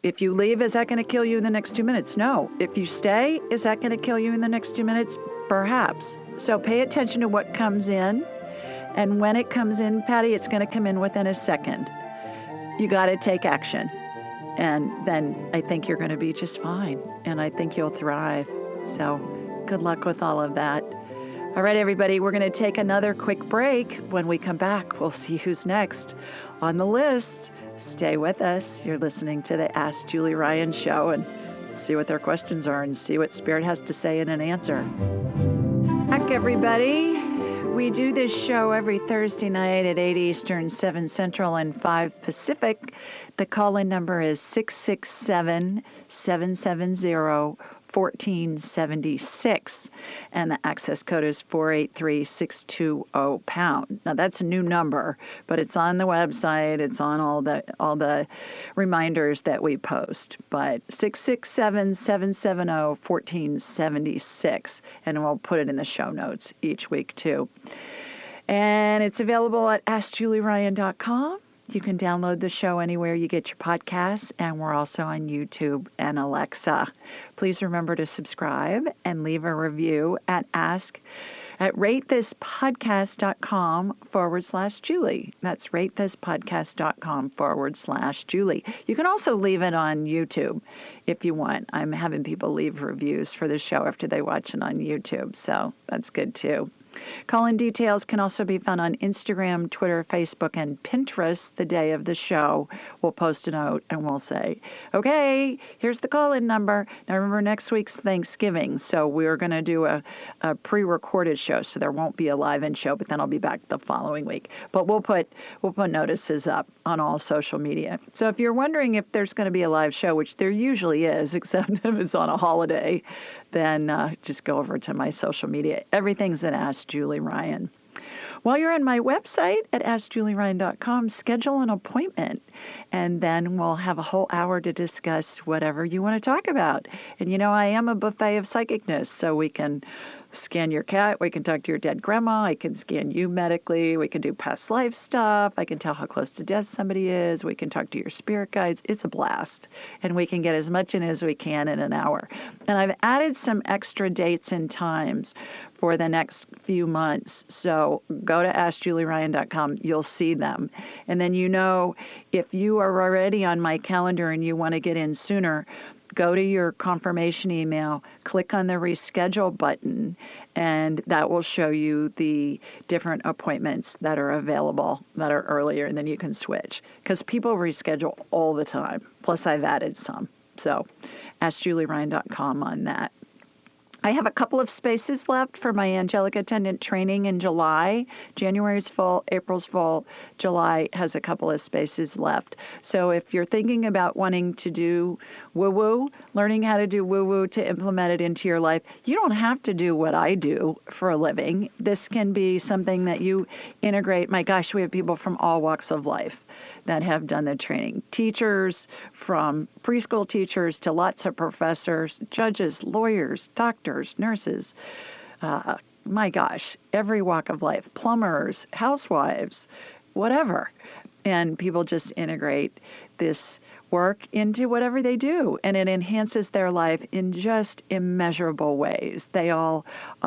[SPEAKER 1] If you leave, is that going to kill you in the next 2 minutes? No. If you stay, is that going to kill you in the next 2 minutes? Perhaps. So pay attention to what comes in. And when it comes in, Patty, it's going to come in within a second. You got to take action. And then I think you're going to be just fine. And I think you'll thrive. So good luck with all of that. All right, everybody, we're going to take another quick break. When we come back, we'll see who's next on the list. Stay with us. You're listening to the Ask Julie Ryan show, and see what their questions are and see what Spirit has to say in an answer. Back, everybody. We do this show every Thursday night at 8 Eastern, 7 Central, and 5 Pacific. The call-in number is 667-770-1476, and the access code is 483-620#. Now, that's a new number, but it's on the website. It's on all the reminders that we post. But 667-770-1476, and we'll put it in the show notes each week, too. And it's available at AskJulieRyan.com. You can download the show anywhere you get your podcasts, and we're also on YouTube and Alexa. Please remember to subscribe and leave a review at ratethispodcast.com/Julie. That's ratethispodcast.com/Julie. You can also leave it on YouTube if you want. I'm having people leave reviews for the show after they watch it on YouTube, so that's good too. Call-in details can also be found on Instagram, Twitter, Facebook, and Pinterest the day of the show. We'll post a note and we'll say, okay, here's the call-in number. Now remember, next week's Thanksgiving, so we're going to do a pre-recorded show, so there won't be a live-in show, but then I'll be back the following week. But we'll put notices up on all social media. So if you're wondering if there's going to be a live show, which there usually is, except if it's on a holiday, then just go over to my social media. Everything's at Ask Julie Ryan. While you're on my website at AskJulieRyan.com, schedule an appointment, and then we'll have a whole hour to discuss whatever you want to talk about. And I am a buffet of psychicness, so we can scan your cat, we can talk to your dead grandma, I can scan you medically, we can do past life stuff, I can tell how close to death somebody is, we can talk to your spirit guides. It's a blast, and we can get as much in as we can in an hour. And I've added some extra dates and times for the next few months, so go to AskJulieRyan.com, you'll see them. And then if you are already on my calendar and you want to get in sooner, go to your confirmation email, click on the reschedule button, and that will show you the different appointments that are available that are earlier, and then you can switch. Because people reschedule all the time. Plus, I've added some. So, AskJulieRyan.com on that. I have a couple of spaces left for my Angelic Attendant training in July. January's full, April's full, July has a couple of spaces left. So if you're thinking about wanting to do woo-woo, learning how to do woo-woo to implement it into your life, you don't have to do what I do for a living. This can be something that you integrate. My gosh, we have people from all walks of life that have done the training. Teachers, from preschool teachers to lots of professors, judges, lawyers, doctors, nurses. My gosh, every walk of life, plumbers, housewives, whatever. And people just integrate this work into whatever they do, and it enhances their life in just immeasurable ways. They all,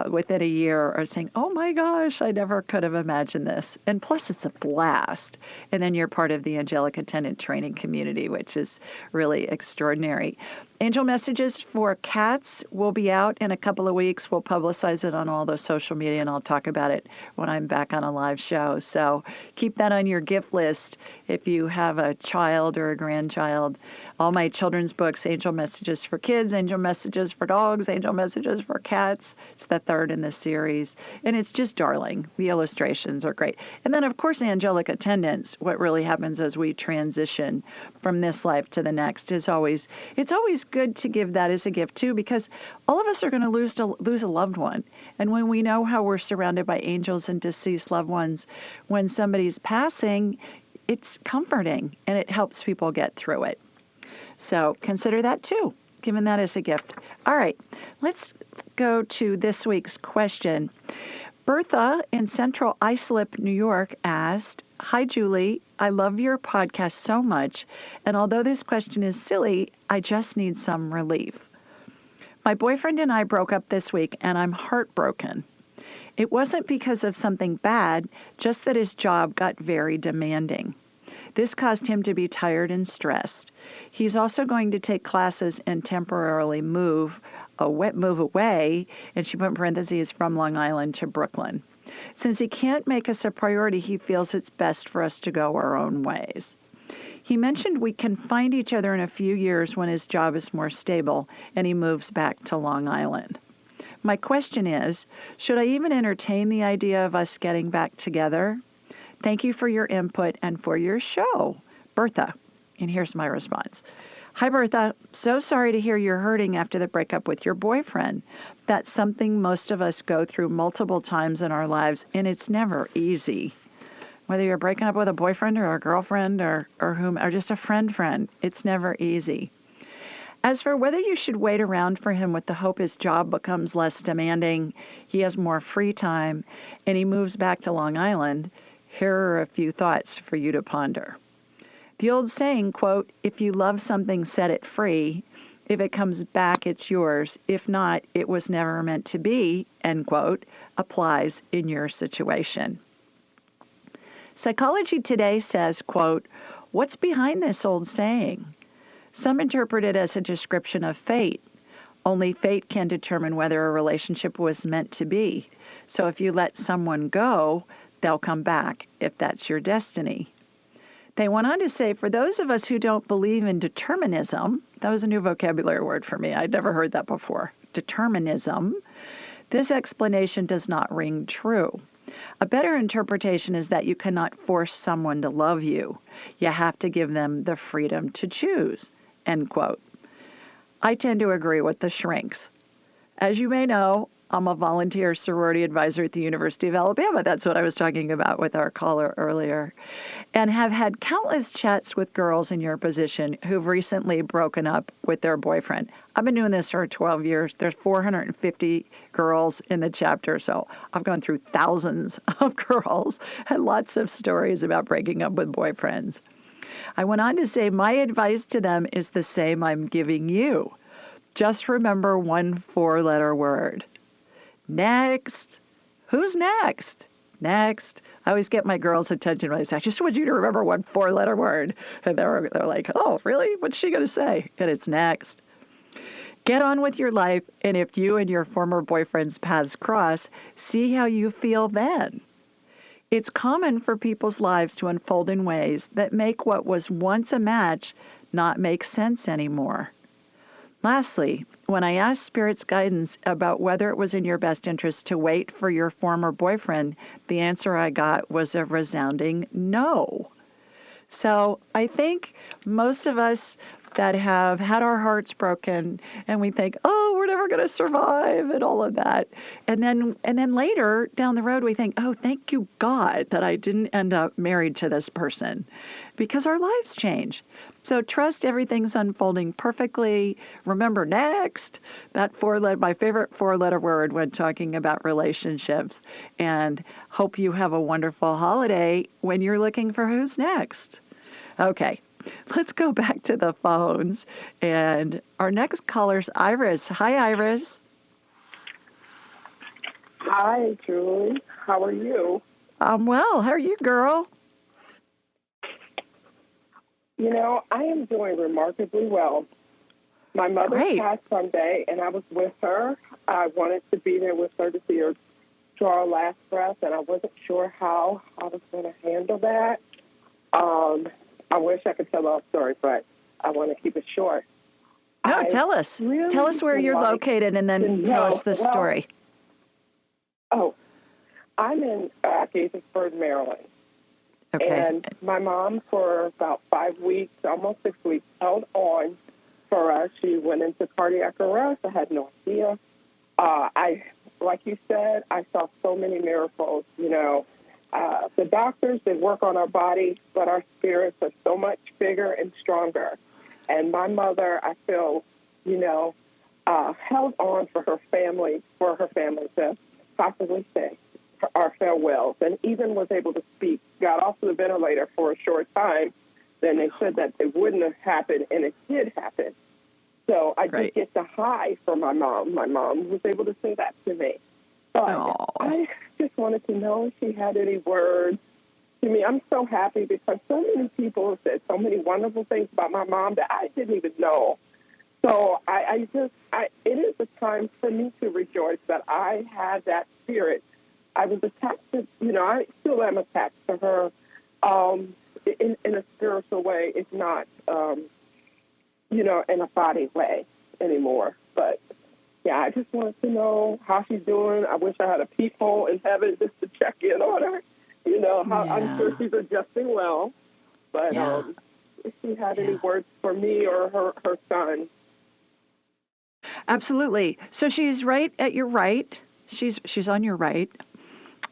[SPEAKER 1] within a year, are saying, oh my gosh, I never could have imagined this. And plus, it's a blast. And then you're part of the Angelic Attendant training community, which is really extraordinary. Angel Messages for Cats will be out in a couple of weeks. We'll publicize it on all the social media, and I'll talk about it when I'm back on a live show. So keep that on your gift list if you have a child or a grandchild. All my children's books, Angel Messages for Kids, Angel Messages for Dogs, Angel Messages for Cats. It's the third in the series, and it's just darling. The illustrations are great. And then, of course, Angelic Attendants. What really happens as we transition from this life to the next is always good to give that as a gift too, because all of us are going to lose a loved one. And when we know how we're surrounded by angels and deceased loved ones, when somebody's passing, it's comforting and it helps people get through it. So consider that too, giving that as a gift. All right, let's go to this week's question. Bertha in Central Islip, New York asked, hi, Julie. I love your podcast so much, and although this question is silly, I just need some relief. My boyfriend and I broke up this week, and I'm heartbroken. It wasn't because of something bad, just that his job got very demanding. This caused him to be tired and stressed. He's also going to take classes and temporarily move away, and she put in parentheses, from Long Island to Brooklyn. Since he can't make us a priority, he feels it's best for us to go our own ways. He mentioned we can find each other in a few years when his job is more stable and he moves back to Long Island. My question is, should I even entertain the idea of us getting back together? Thank you for your input and for your show, Bertha. And here's my response. Hi, Bertha. So sorry to hear you're hurting after the breakup with your boyfriend. That's something most of us go through multiple times in our lives, and it's never easy. Whether you're breaking up with a boyfriend or a girlfriend or just a friend, it's never easy. As for whether you should wait around for him with the hope his job becomes less demanding, he has more free time, and he moves back to Long Island, here are a few thoughts for you to ponder. The old saying, quote, if you love something, set it free. If it comes back, it's yours. If not, it was never meant to be, end quote, applies in your situation. Psychology Today says, quote, what's behind this old saying? Some interpret it as a description of fate. Only fate can determine whether a relationship was meant to be. So if you let someone go, they'll come back if that's your destiny. They went on to say, for those of us who don't believe in determinism, that was a new vocabulary word for me. I'd never heard that before. Determinism. This explanation does not ring true. A better interpretation is that you cannot force someone to love you. You have to give them the freedom to choose, end quote. I tend to agree with the shrinks. As you may know, I'm a volunteer sorority advisor at the University of Alabama. That's what I was talking about with our caller earlier. And have had countless chats with girls in your position who've recently broken up with their boyfriend. I've been doing this for 12 years. There's 450 girls in the chapter, so I've gone through thousands of girls and lots of stories about breaking up with boyfriends. I went on to say my advice to them is the same I'm giving you. Just remember one 4-letter word. Next. Who's next? Next. I always get my girls' attention when I say, I just want you to remember one 4-letter word. And they're like, oh, really? What's she going to say? And it's next. Get on with your life, and if you and your former boyfriend's paths cross, see how you feel then. It's common for people's lives to unfold in ways that make what was once a match not make sense anymore. Lastly, when I asked Spirit's guidance about whether it was in your best interest to wait for your former boyfriend, the answer I got was a resounding no. So I think most of us that have had our hearts broken and we think, oh, we're never going to survive and all of that. And then later down the road, we think, oh, thank you, God, that I didn't end up married to this person because our lives change. So trust everything's unfolding perfectly. Remember next, that my favorite 4-letter word when talking about relationships. And hope you have a wonderful holiday when you're looking for who's next. Okay, let's go back to the phones. And our next caller's Iris. Hi, Iris.
[SPEAKER 7] Hi, Julie. How are you?
[SPEAKER 1] I'm well. How are you, girl?
[SPEAKER 7] You know, I am doing remarkably well. My mother passed Sunday, and I was with her. I wanted to be there with her to see her draw her last breath, and I wasn't sure how I was going to handle that. I wish I could tell the whole story, but I want to keep it short.
[SPEAKER 1] No, tell us.
[SPEAKER 7] Really
[SPEAKER 1] tell us where you're located, and then tell us the story.
[SPEAKER 7] Oh, I'm in Gaithersburg, Maryland.
[SPEAKER 1] Okay.
[SPEAKER 7] And my mom, for about 5 weeks, almost 6 weeks, held on for us. She went into cardiac arrest. I had no idea. Like you said, I saw so many miracles. You know, the doctors, they work on our body, but our spirits are so much bigger and stronger. And my mother, I feel, held on for her family to possibly say our farewells, and even was able to speak. Got off the ventilator for a short time. Then they said that it wouldn't have happened, and it did happen. So I did get the high from my mom. My mom was able to say that to me. But I just wanted to know if she had any words to me. I'm so happy because so many people have said so many wonderful things about my mom that I didn't even know. So it is a time for me to rejoice that I had that spirit. I was attached to, I still am attached to her in a spiritual way, if not, in a body way anymore. But, yeah, I just wanted to know how she's doing. I wish I had a peephole in heaven just to check in on her. I'm sure she's adjusting well. But if she had any words for me or her son.
[SPEAKER 1] Absolutely. So she's right at your right. She's on your right.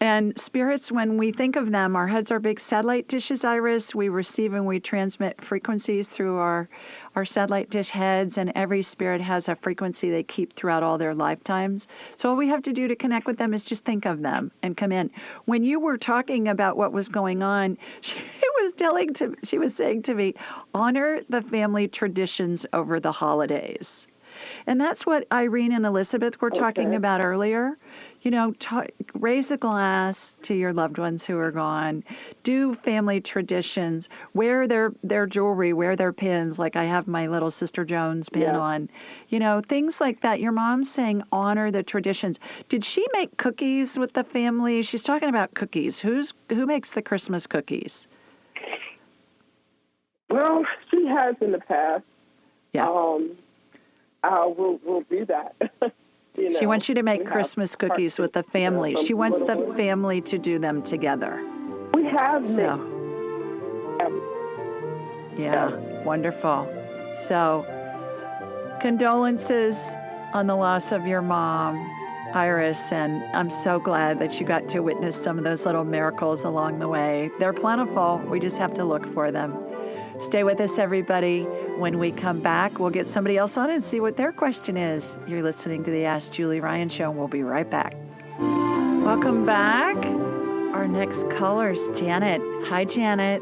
[SPEAKER 1] And spirits, when we think of them, our heads are big satellite dishes, Iris. We receive and we transmit frequencies through our satellite dish heads, and every spirit has a frequency they keep throughout all their lifetimes. So all we have to do to connect with them is just think of them and come in. When you were talking about what was going on, she was saying to me, honor the family traditions over the holidays. And that's what Irene and Elizabeth were talking about earlier. Raise a glass to your loved ones who are gone. Do family traditions. Wear their jewelry. Wear their pins. Like I have my little Sister Jones pin on. Things like that. Your mom's saying honor the traditions. Did she make cookies with the family? She's talking about cookies. Who makes the Christmas cookies?
[SPEAKER 7] Well, she has in the past.
[SPEAKER 1] Yeah.
[SPEAKER 7] We'll do that.
[SPEAKER 1] She wants you to make Christmas cookies with the family. She wants the family to do them together.
[SPEAKER 7] We have
[SPEAKER 1] wonderful. So, condolences on the loss of your mom, Iris, and I'm so glad that you got to witness some of those little miracles along the way. They're plentiful. We just have to look for them. Stay with us, everybody. When we come back, we'll get somebody else on and see what their question is. You're listening to the Ask Julie Ryan Show, and we'll be right back. Welcome back. Our next caller is Janet. Hi, Janet.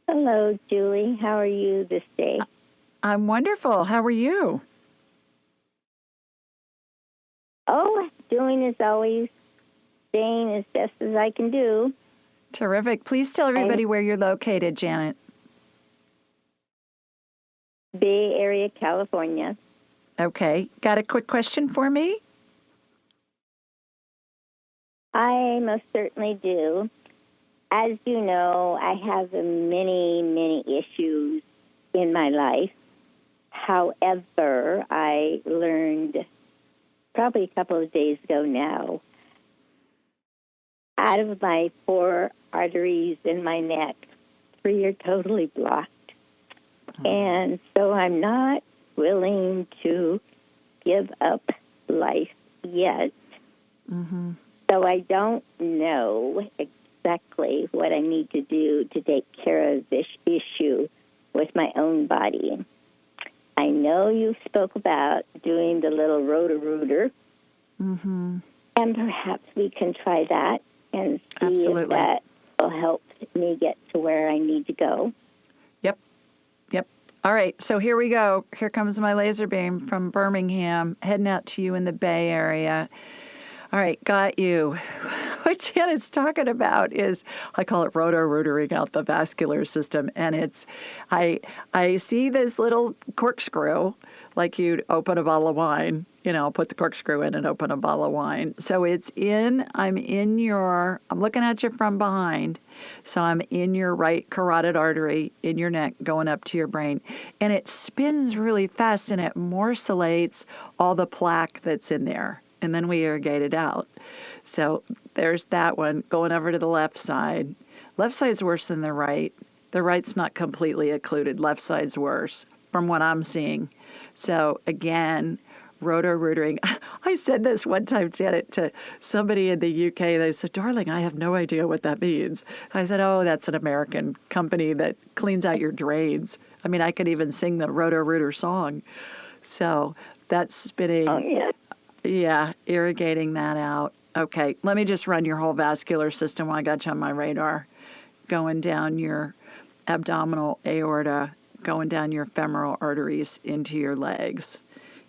[SPEAKER 8] Hello, Julie. How are you this day?
[SPEAKER 1] I'm wonderful. How are you?
[SPEAKER 8] Oh, doing as always, staying as best as I can do.
[SPEAKER 1] Terrific. Please tell everybody where you're located, Janet.
[SPEAKER 8] Bay Area, California.
[SPEAKER 1] Okay. Got a quick question for me?
[SPEAKER 8] I most certainly do. As you know, I have many, many issues in my life. However, I learned probably a couple of days ago now, out of my 4 arteries in my neck, 3 are totally blocked. And so I'm not willing to give up life yet.
[SPEAKER 1] Mm-hmm.
[SPEAKER 8] So I don't know exactly what I need to do to take care of this issue with my own body. I know you spoke about doing the little Roto-Rooter,
[SPEAKER 1] Mm-hmm.
[SPEAKER 8] and perhaps we can try that and see
[SPEAKER 1] Absolutely.
[SPEAKER 8] if that will help me get to where I need to go.
[SPEAKER 1] Yep. All right, so here we go. Here comes my laser beam from Birmingham, heading out to you in the Bay Area. All right, got you. What Janet's talking about is, I call it roto-rootering out the vascular system, and it's, I see this little corkscrew, like you'd open a bottle of wine, put the corkscrew in and open a bottle of wine. So I'm looking at you from behind, so I'm in your right carotid artery in your neck going up to your brain, and it spins really fast and it morcellates all the plaque that's in there. And then we irrigate it out. So there's that one going over to the left side. Left side's worse than the right. The right's not completely occluded. Left side's worse from what I'm seeing. So again, roto-rootering. I said this one time, Janet, to somebody in the UK. They said, "Darling, I have no idea what that means." I said, "Oh, that's an American company that cleans out your drains." I mean, I could even sing the roto-rooter song. So that's spinning.
[SPEAKER 8] Oh, yeah.
[SPEAKER 1] Yeah, irrigating that out. Okay, let me just run your whole vascular system while I got you on my radar. Going down your abdominal aorta, going down your femoral arteries into your legs,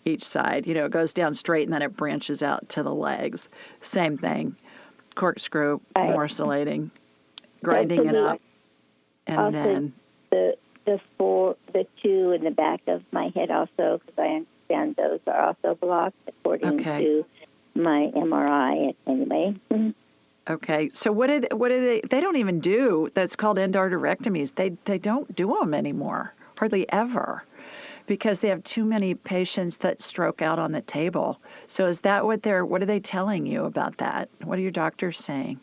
[SPEAKER 1] each side. It goes down straight and then it branches out to the legs. Same thing. Corkscrew, morcellating, grinding it up, and
[SPEAKER 8] also
[SPEAKER 1] then
[SPEAKER 8] the 2 in the back of my head also, because I understand those are also blocked according to my MRI anyway.
[SPEAKER 1] Okay, so what do they don't even do, that's called endarterectomies. They don't do them anymore, hardly ever, because they have too many patients that stroke out on the table. So is that what are they telling you about that? What are your doctors saying?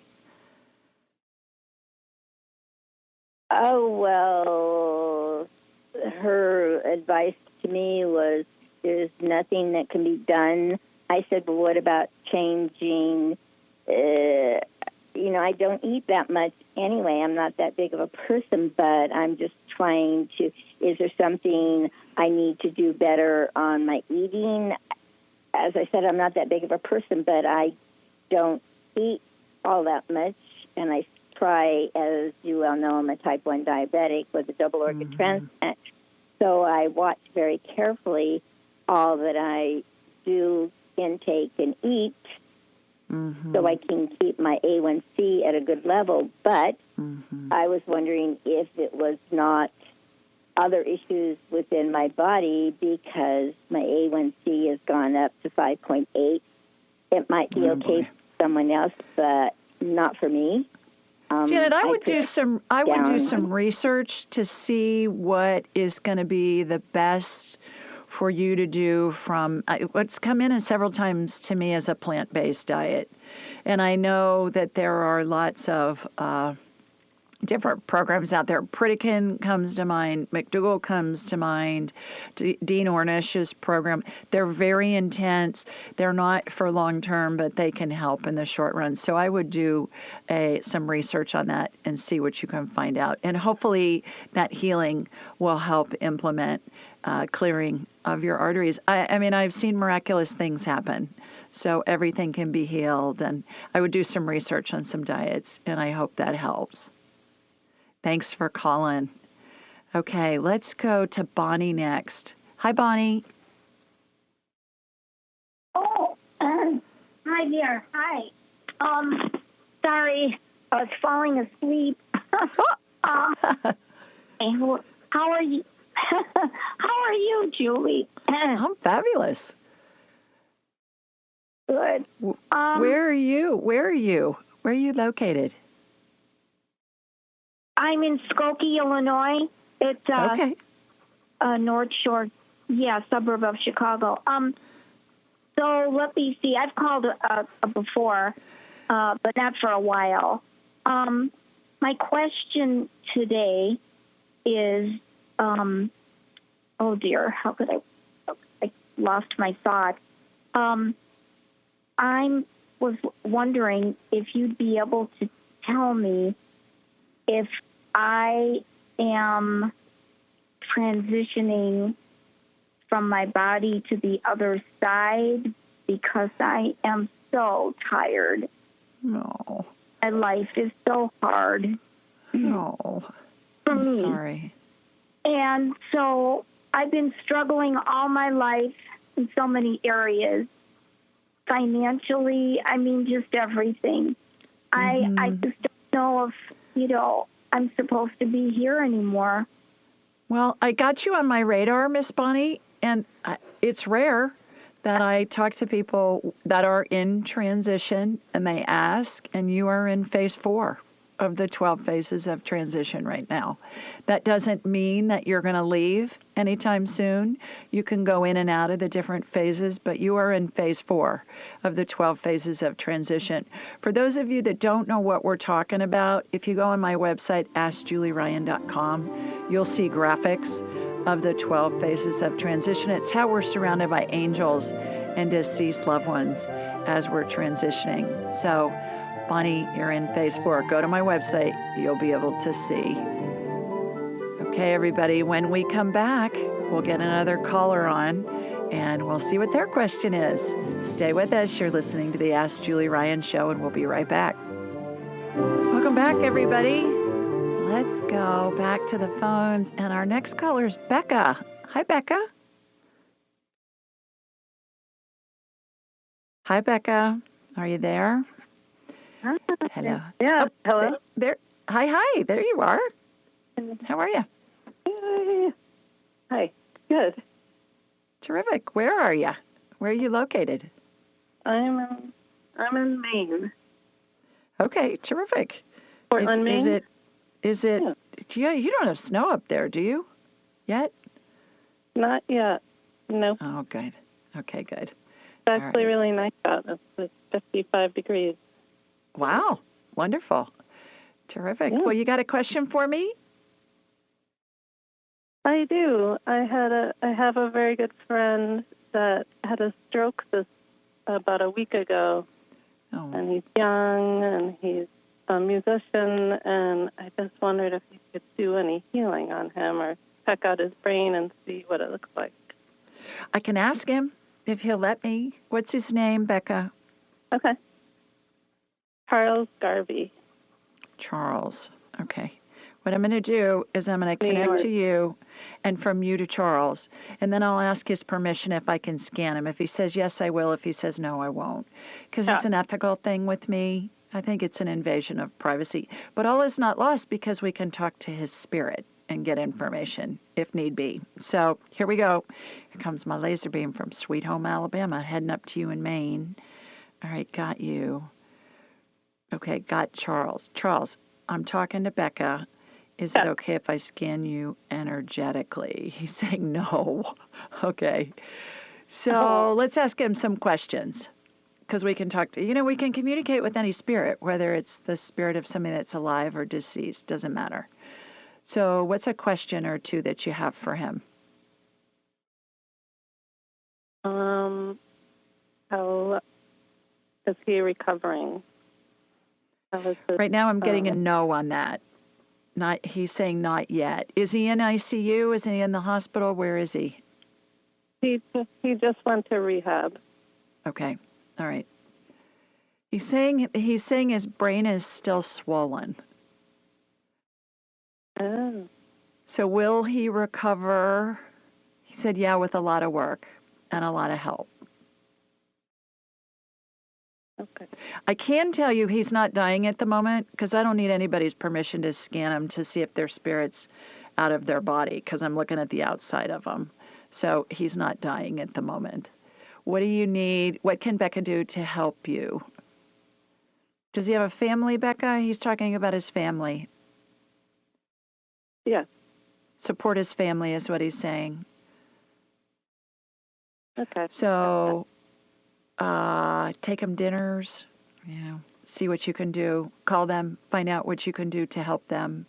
[SPEAKER 8] Oh, well, her advice to me was there's nothing that can be done. I said, well, what about changing? I don't eat that much anyway. I'm not that big of a person, but I'm just trying to, is there something I need to do better on my eating? As I said, I'm not that big of a person, but I don't eat all that much, and I try, as you well know, I'm a type 1 diabetic with a double organ transplant. So I watch very carefully all that I do intake and eat so I can keep my A1C at a good level. But I was wondering if it was not other issues within my body because my A1C has gone up to 5.8. It might be okay for someone else, but not for me.
[SPEAKER 1] Janet, I would do some research to see what is going to be the best for you to do from what's come in several times to me as a plant-based diet. And I know that there are lots of different programs out there. Pritikin comes to mind, McDougall comes to mind, Dean Ornish's program. They're very intense. They're not for long term, but they can help in the short run. So I would do some research on that and see what you can find out. And hopefully that healing will help implement clearing of your arteries. I mean, I've seen miraculous things happen. So everything can be healed. And I would do some research on some diets, and I hope that helps. Thanks for calling. Okay, let's go to Bonnie next. Hi, Bonnie.
[SPEAKER 9] Oh, hi there. Hi. Sorry, I was falling asleep. How are you? How are you, Julie?
[SPEAKER 1] I'm fabulous.
[SPEAKER 9] Good.
[SPEAKER 1] Where are you? Where are you located?
[SPEAKER 9] I'm in Skokie, Illinois. It's
[SPEAKER 1] okay.
[SPEAKER 9] North Shore suburb of Chicago. So let me see. I've called before, but not for a while. My question today is, oh dear, how could I lost my thought. I was wondering if you'd be able to tell me if I am transitioning from my body to the other side, because I am so tired.
[SPEAKER 1] No.
[SPEAKER 9] My life is so hard.
[SPEAKER 1] No.
[SPEAKER 9] For
[SPEAKER 1] I'm
[SPEAKER 9] me.
[SPEAKER 1] sorry.
[SPEAKER 9] And so I've been struggling all my life in so many areas. Financially, I mean, just everything. I just don't know if, I'm supposed to be here anymore.
[SPEAKER 1] Well, I got you on my radar, Miss Bonnie, and it's rare that I talk to people that are in transition and they ask, and you are in phase 4 of the 12 phases of transition right now. That doesn't mean that you're going to leave anytime soon. You can go in and out of the different phases, but you are in phase 4 of the 12 phases of transition. For those of you that don't know what we're talking about, if you go on my website, askjulieryan.com, you'll see graphics of the 12 phases of transition. It's how we're surrounded by angels and deceased loved ones as we're transitioning. So, Bonnie, you're in phase 4. Go to my website. You'll be able to see. Okay, everybody, when we come back, we'll get another caller on, and we'll see what their question is. Stay with us. You're listening to the Ask Julie Ryan Show, and we'll be right back. Welcome back, everybody. Let's go back to the phones, and our next caller is Becca. Hi, Becca. Hi, Becca. Are you there? Hello.
[SPEAKER 10] Yeah.
[SPEAKER 1] Oh,
[SPEAKER 10] hello.
[SPEAKER 1] There. Hi. There you are. How are you?
[SPEAKER 10] Hi. Good.
[SPEAKER 1] Terrific. Where are you? Where are you located?
[SPEAKER 10] I'm in Maine.
[SPEAKER 1] Okay. Terrific.
[SPEAKER 10] Portland, Maine.
[SPEAKER 1] Is it? Yeah. You don't have snow up there, do you? Yet?
[SPEAKER 10] Not yet. Nope.
[SPEAKER 1] Oh, good. Okay. Good.
[SPEAKER 10] It's actually really nice out. It's 55 degrees.
[SPEAKER 1] Wow. Wonderful. Terrific.
[SPEAKER 10] Yeah.
[SPEAKER 1] Well, you got a question for me?
[SPEAKER 10] I do. I have a very good friend that had a stroke about a week ago.
[SPEAKER 1] Oh.
[SPEAKER 10] And he's young and he's a musician, and I just wondered if you could do any healing on him or check out his brain and see what it looks like.
[SPEAKER 1] I can ask him if he'll let me. What's his name, Becca?
[SPEAKER 10] Okay. Charles Garvey.
[SPEAKER 1] Charles. Okay. What I'm going to do is I'm going to connect to you and from you to Charles, and then I'll ask his permission if I can scan him. If he says yes, I will. If he says no, I won't. Because it's an ethical thing with me. I think it's an invasion of privacy. But all is not lost because we can talk to his spirit and get information if need be. So here we go. Here comes my laser beam from Sweet Home, Alabama, heading up to you in Maine. All right, got you. Okay, got Charles. Charles, I'm talking to Becca. Is it okay if I scan you energetically? He's saying no. Okay. So let's ask him some questions because we can talk to, we can communicate with any spirit, whether it's the spirit of somebody that's alive or deceased, doesn't matter. So what's a question or two that you have for him?
[SPEAKER 10] How is he recovering?
[SPEAKER 1] Right now I'm getting a no on that. He's saying not yet. Is he in ICU? Is he in the hospital? Where is he?
[SPEAKER 10] He just went to rehab.
[SPEAKER 1] Okay. All right. He's saying his brain is still swollen.
[SPEAKER 10] Oh.
[SPEAKER 1] So will he recover? He said, yeah, with a lot of work and a lot of help.
[SPEAKER 10] Okay.
[SPEAKER 1] I can tell you he's not dying at the moment because I don't need anybody's permission to scan him to see if their spirit's out of their body because I'm looking at the outside of him. So he's not dying at the moment. What do you need? What can Becca do to help you? Does he have a family, Becca? He's talking about his family.
[SPEAKER 10] Yeah.
[SPEAKER 1] Support his family is what he's saying.
[SPEAKER 10] Okay.
[SPEAKER 1] So take them dinners, see what you can do. Call them, find out what you can do to help them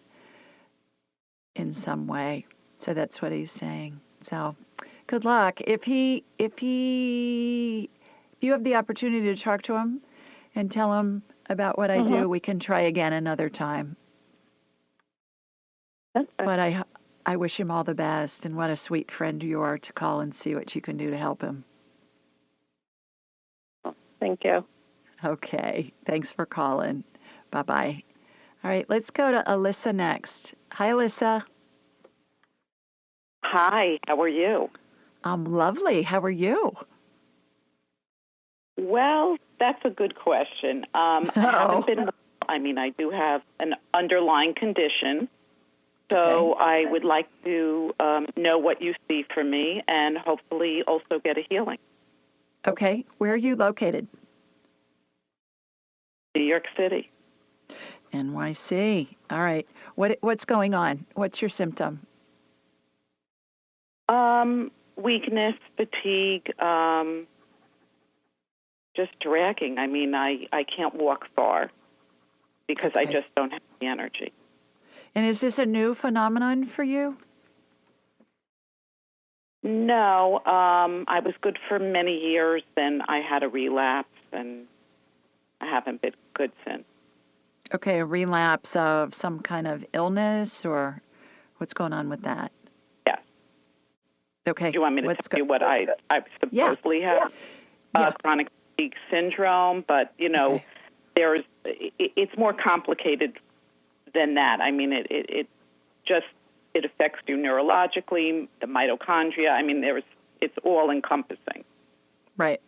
[SPEAKER 1] in some way. So that's what he's saying. So good luck. If you have the opportunity to talk to him and tell him about what I do, we can try again another time.
[SPEAKER 10] Okay.
[SPEAKER 1] But I wish him all the best, and what a sweet friend you are to call and see what you can do to help him.
[SPEAKER 10] Thank you.
[SPEAKER 1] Okay. Thanks for calling. Bye-bye. All right, let's go to Alyssa next. Hi, Alyssa.
[SPEAKER 11] Hi, how are you?
[SPEAKER 1] I'm lovely. How are you?
[SPEAKER 11] Well, that's a good question. I haven't been, I do have an underlying condition, so I would like to know what you see for me and hopefully also get a healing.
[SPEAKER 1] Okay. Where are you located?
[SPEAKER 11] New York City.
[SPEAKER 1] NYC. All right. What's going on? What's your symptom?
[SPEAKER 11] Weakness, fatigue, just dragging. I can't walk far because I just don't have the energy.
[SPEAKER 1] And is this a new phenomenon for you?
[SPEAKER 11] No, I was good for many years, then I had a relapse, and I haven't been good since.
[SPEAKER 1] Okay, a relapse of some kind of illness, or what's going on with that?
[SPEAKER 11] Yes.
[SPEAKER 1] Okay.
[SPEAKER 11] Do you want me to tell you what I supposedly have? Chronic fatigue syndrome, but, it's more complicated than that. It affects you neurologically, the mitochondria. It's all encompassing.
[SPEAKER 1] Right.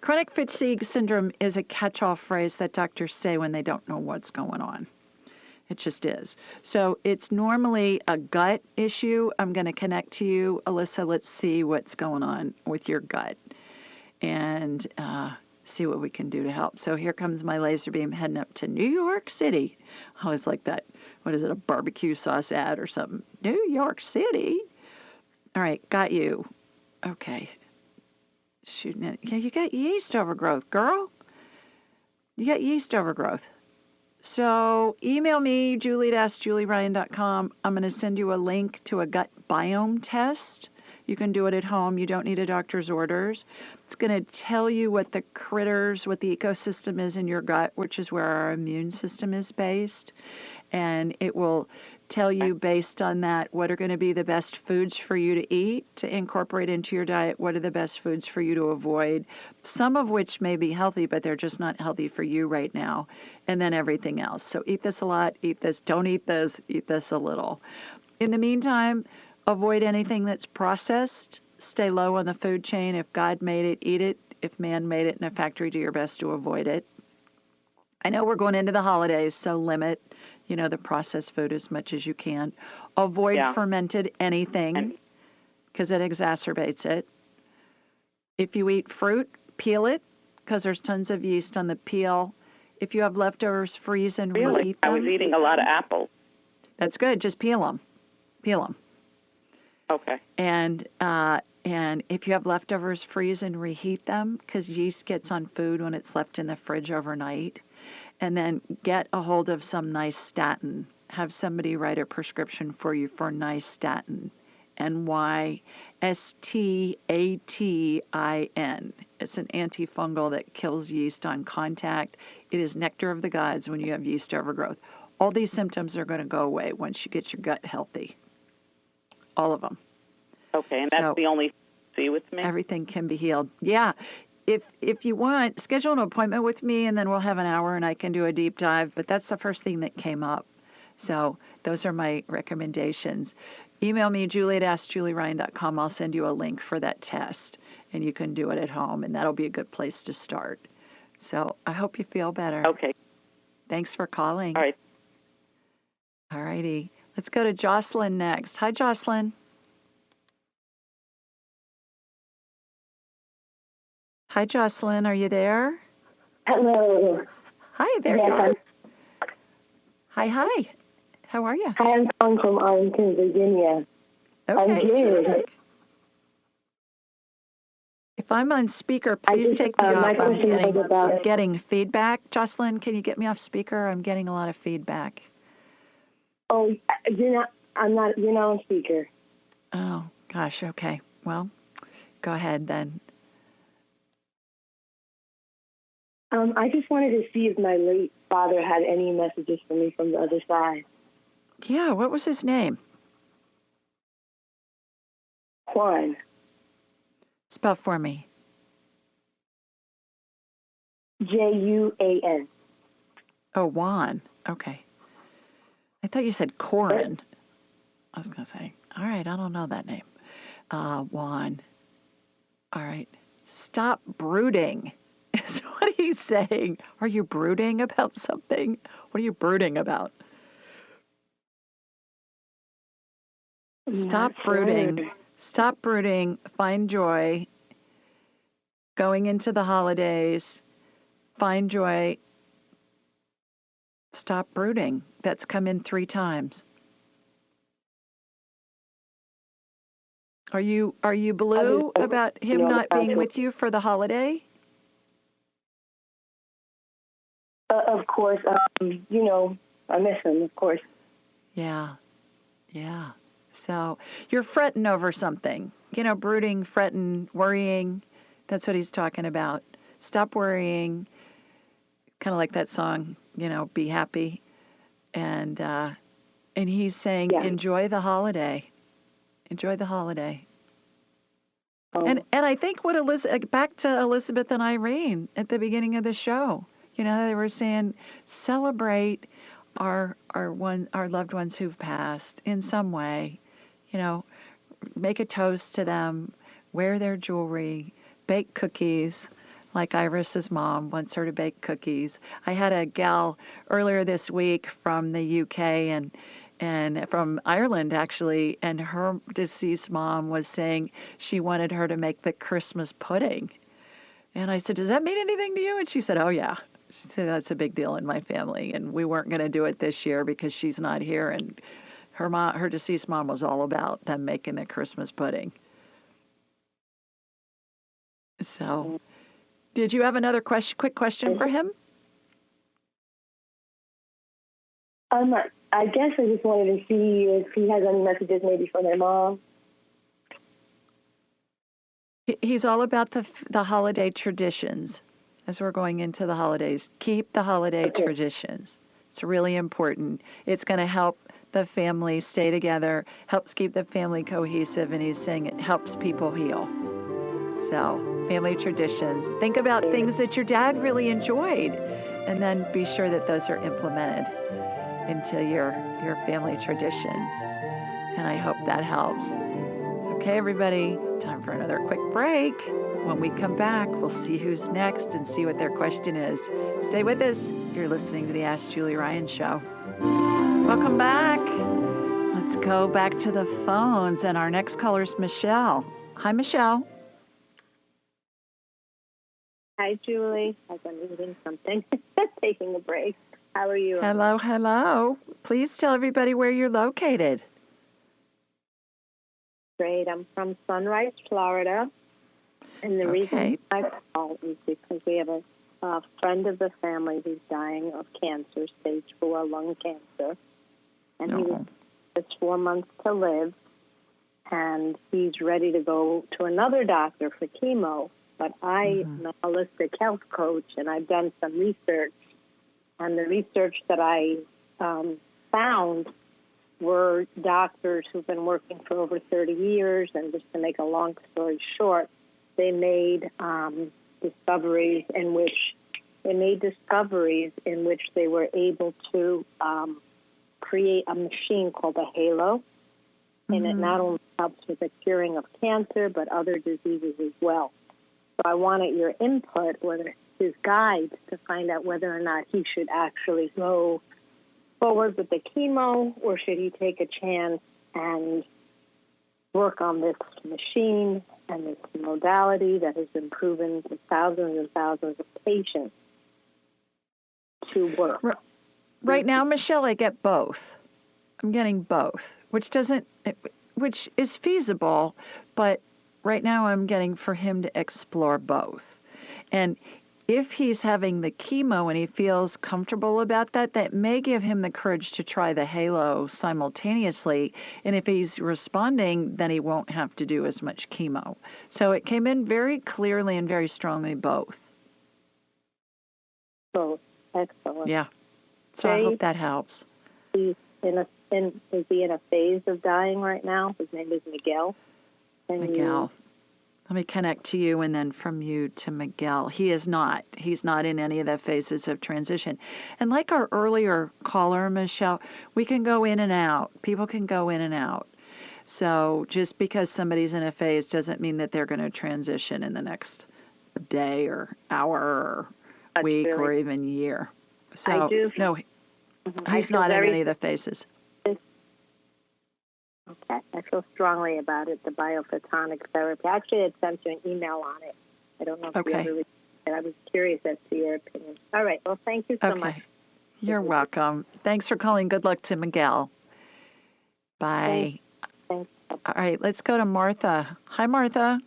[SPEAKER 1] Chronic fatigue syndrome is a catch-all phrase that doctors say when they don't know what's going on. It just is. So it's normally a gut issue. I'm going to connect to you, Alyssa. Let's see what's going on with your gut and see what we can do to help. So here comes my laser beam heading up to New York City. I always like that. What is it, a barbecue sauce ad or something? New York City. All right, got you. Okay. Shooting it. Yeah, you got yeast overgrowth, girl. You got yeast overgrowth. So email me, julie@julieryan.com. I'm going to send you a link to a gut biome test. You can do it at home. You don't need a doctor's orders. It's going to tell you what the ecosystem is in your gut, which is where our immune system is based. And it will tell you based on that what are going to be the best foods for you to eat, to incorporate into your diet, what are the best foods for you to avoid, some of which may be healthy, but they're just not healthy for you right now, and then everything else. So eat this a lot, eat this, don't eat this a little. In the meantime, avoid anything that's processed. Stay low on the food chain. If God made it, eat it. If man made it in a factory, do your best to avoid it. I know we're going into the holidays, so limit the processed food as much as you can. Avoid fermented anything because it exacerbates it. If you eat fruit, peel it because there's tons of yeast on the peel. If you have leftovers, freeze and reheat them.
[SPEAKER 11] I was eating a lot of apples.
[SPEAKER 1] That's good. Just peel them.
[SPEAKER 11] Okay.
[SPEAKER 1] And if you have leftovers, freeze and reheat them because yeast gets on food when it's left in the fridge overnight. And then get a hold of some nice statin. Have somebody write a prescription for you for nice statin. NYSTATIN. It's an antifungal that kills yeast on contact. It is nectar of the gods when you have yeast overgrowth. All these symptoms are going to go away once you get your gut healthy. All of them.
[SPEAKER 11] Okay, and that's the only thing you see with me?
[SPEAKER 1] Everything can be healed. Yeah. If you want, schedule an appointment with me, and then we'll have an hour, and I can do a deep dive. But that's the first thing that came up. So those are my recommendations. Email me, julie@julieryan.com. I'll send you a link for that test, and you can do it at home, and that'll be a good place to start. So I hope you feel better.
[SPEAKER 11] Okay.
[SPEAKER 1] Thanks for calling.
[SPEAKER 11] All right.
[SPEAKER 1] All righty. Let's go to Jocelyn next. Hi, Jocelyn. Hi, Jocelyn. Are you there?
[SPEAKER 12] Hello.
[SPEAKER 1] Hi, there you are. Hi. How are you?
[SPEAKER 12] Hi, I'm calling from Arlington, Virginia.
[SPEAKER 1] Okay,
[SPEAKER 12] I'm good.
[SPEAKER 1] terrific. If I'm on speaker, please take me off. I'm getting feedback. Jocelyn, can you get me off speaker? I'm getting a lot of feedback.
[SPEAKER 12] Oh, you're not on speaker.
[SPEAKER 1] Oh, gosh. Okay. Well, go ahead then.
[SPEAKER 12] I just wanted to see if my late father had any messages for me from the other side.
[SPEAKER 1] Yeah, what was his name?
[SPEAKER 12] Juan.
[SPEAKER 1] Spell for me.
[SPEAKER 12] Juan.
[SPEAKER 1] Oh, Juan. Okay. I thought you said Corin. I was going to say, all right, I don't know that name. Juan. All right. Stop brooding is what he's saying. Are you brooding about something? What are you brooding about? Stop brooding. Sure. Stop brooding. Find joy. Going into the holidays. Find joy. Stop brooding. That's come in 3 times. Are you blue about him not being with you for the holiday?
[SPEAKER 12] Of course. I miss him, of course.
[SPEAKER 1] Yeah. So you're fretting over something. Brooding, fretting, worrying. That's what he's talking about. Stop worrying. Kind of like that song, Be Happy. And he's saying, enjoy the holiday. Enjoy the holiday. And I think back to Elizabeth and Irene at the beginning of the show, they were saying celebrate our loved ones who've passed in some way, make a toast to them, wear their jewelry, bake cookies. Like Iris's mom wants her to bake cookies. I had a gal earlier this week from the UK and from Ireland, actually, and her deceased mom was saying she wanted her to make the Christmas pudding. And I said, does that mean anything to you? And she said, oh, yeah. She said, that's a big deal in my family, and we weren't going to do it this year because she's not here. And her deceased mom was all about them making the Christmas pudding. So, did you have another quick question for him?
[SPEAKER 12] I guess I just wanted to see if he has any messages maybe for my mom.
[SPEAKER 1] He's all about the holiday traditions as we're going into the holidays. Keep the holiday traditions. It's really important. It's going to help the family stay together, helps keep the family cohesive, and he's saying it helps people heal. So, family traditions. Think about things that your dad really enjoyed, and then be sure that those are implemented into your family traditions. And I hope that helps. Okay, everybody, time for another quick break. When we come back, we'll see who's next and see what their question is. Stay with us. You're listening to the Ask Julie Ryan Show. Welcome back. Let's go back to the phones, and our next caller is Michelle. Hi, Michelle.
[SPEAKER 3] Hi, Julie. I've been eating something, taking a break. How are you?
[SPEAKER 1] Hello. Please tell everybody where you're located.
[SPEAKER 3] Great. I'm from Sunrise, Florida. And the reason I call is because we have a friend of the family who's dying of cancer, stage 4 lung cancer. And he has 4 months to live. And he's ready to go to another doctor for chemo. But I'm a holistic health coach, and I've done some research. And the research that I found were doctors who've been working for over 30 years. And just to make a long story short, they made discoveries in which they were able to create a machine called a halo. And it not only helps with the curing of cancer, but other diseases as well. So I wanted your input, whether his guides, to find out whether or not he should actually go forward with the chemo, or should he take a chance and work on this machine and this modality that has been proven to thousands and thousands of patients to work.
[SPEAKER 1] Right now, Michelle, I get both. I'm getting both, which is feasible, but right now I'm getting for him to explore both. And if he's having the chemo and he feels comfortable about that, that may give him the courage to try the halo simultaneously. And if he's responding, then he won't have to do as much chemo. So it came in very clearly and very strongly both.
[SPEAKER 10] Both. Excellent.
[SPEAKER 1] Yeah. So I hope that helps.
[SPEAKER 10] Is he in a phase of dying right now? His name is Miguel.
[SPEAKER 1] Miguel. Let me connect to you and then from you to Miguel. He is not. He's not in any of the phases of transition. And like our earlier caller, Michelle, we can go in and out. People can go in and out. So just because somebody's in a phase doesn't mean that they're going to transition in the next day or hour or week or even year. So, no, he's not in any of the phases.
[SPEAKER 10] Okay. I feel strongly about it, the biophotonic therapy. Actually, I sent you an email on it. I don't know if you ever received it. I was curious as to your opinion. All right. Well, thank you so much.
[SPEAKER 1] You're welcome. Thanks for calling. Good luck to Miguel. Bye.
[SPEAKER 10] Thanks.
[SPEAKER 1] All right. Let's go to Martha. Hi, Martha.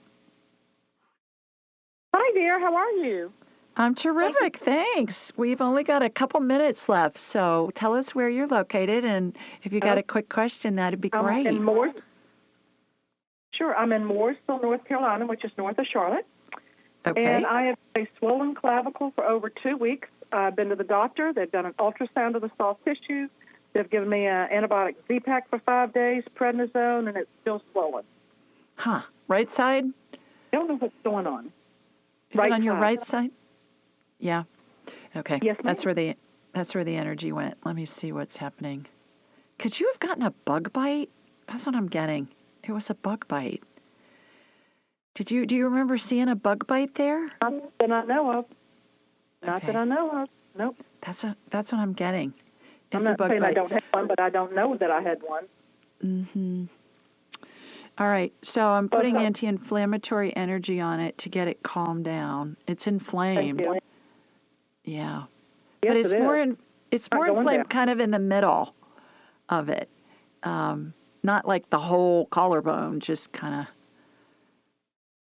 [SPEAKER 13] Hi, dear. How are you?
[SPEAKER 1] I'm terrific. Thanks. We've only got a couple minutes left, so tell us where you're located, and if you got a quick question, that'd be great.
[SPEAKER 13] I'm in Mooresville, North Carolina, which is north of Charlotte.
[SPEAKER 1] Okay.
[SPEAKER 13] And I have a swollen clavicle for over 2 weeks. I've been to the doctor. They've done an ultrasound of the soft tissue. They've given me an antibiotic Z-Pak for 5 days, prednisone, and it's still swollen.
[SPEAKER 1] Huh. Right side?
[SPEAKER 13] I don't know what's going on.
[SPEAKER 1] Is it on your right side? Yeah. Okay.
[SPEAKER 13] Yes, ma'am.
[SPEAKER 1] That's where the energy went. Let me see what's happening. Could you have gotten a bug bite? That's what I'm getting. It was a bug bite. Do you remember seeing a bug bite there?
[SPEAKER 13] Not that I know of. Not that I know of. Nope.
[SPEAKER 1] That's what I'm getting.
[SPEAKER 13] I'm not saying I don't have one, but I don't know that I had one.
[SPEAKER 1] Mm-hmm. All right, so I'm putting anti-inflammatory energy on it to get it calmed down. It's inflamed.
[SPEAKER 13] Thank you.
[SPEAKER 1] Yeah.
[SPEAKER 13] Yes,
[SPEAKER 1] but it's more inflamed kind of in the middle of it. Not like the whole collarbone, just kind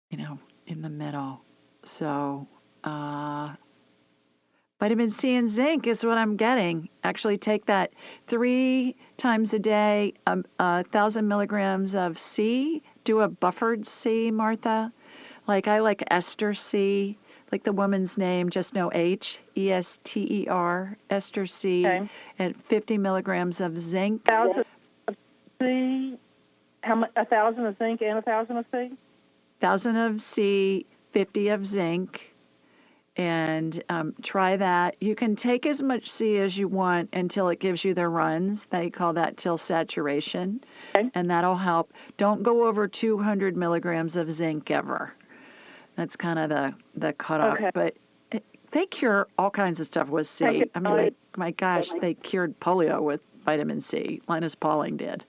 [SPEAKER 1] of, in the middle. So, vitamin C and zinc is what I'm getting. Actually, take that 3 times a day, 1,000 milligrams of C. Do a buffered C, Martha. Like I like Esther C, like the woman's name, just no H, Ester, Esther C, and 50 milligrams of zinc.
[SPEAKER 13] 1,000 of C, how much? 1,000 of zinc and 1,000 of C?
[SPEAKER 1] 1,000 of C, 50 of zinc. And try that. You can take as much C as you want until it gives you the runs. They call that till saturation, and that'll help. Don't go over 200 milligrams of zinc ever. That's kind of the cutoff.
[SPEAKER 13] Okay.
[SPEAKER 1] But they cure all kinds of stuff with C. I mean, my gosh, they cured polio with vitamin C. Linus Pauling did.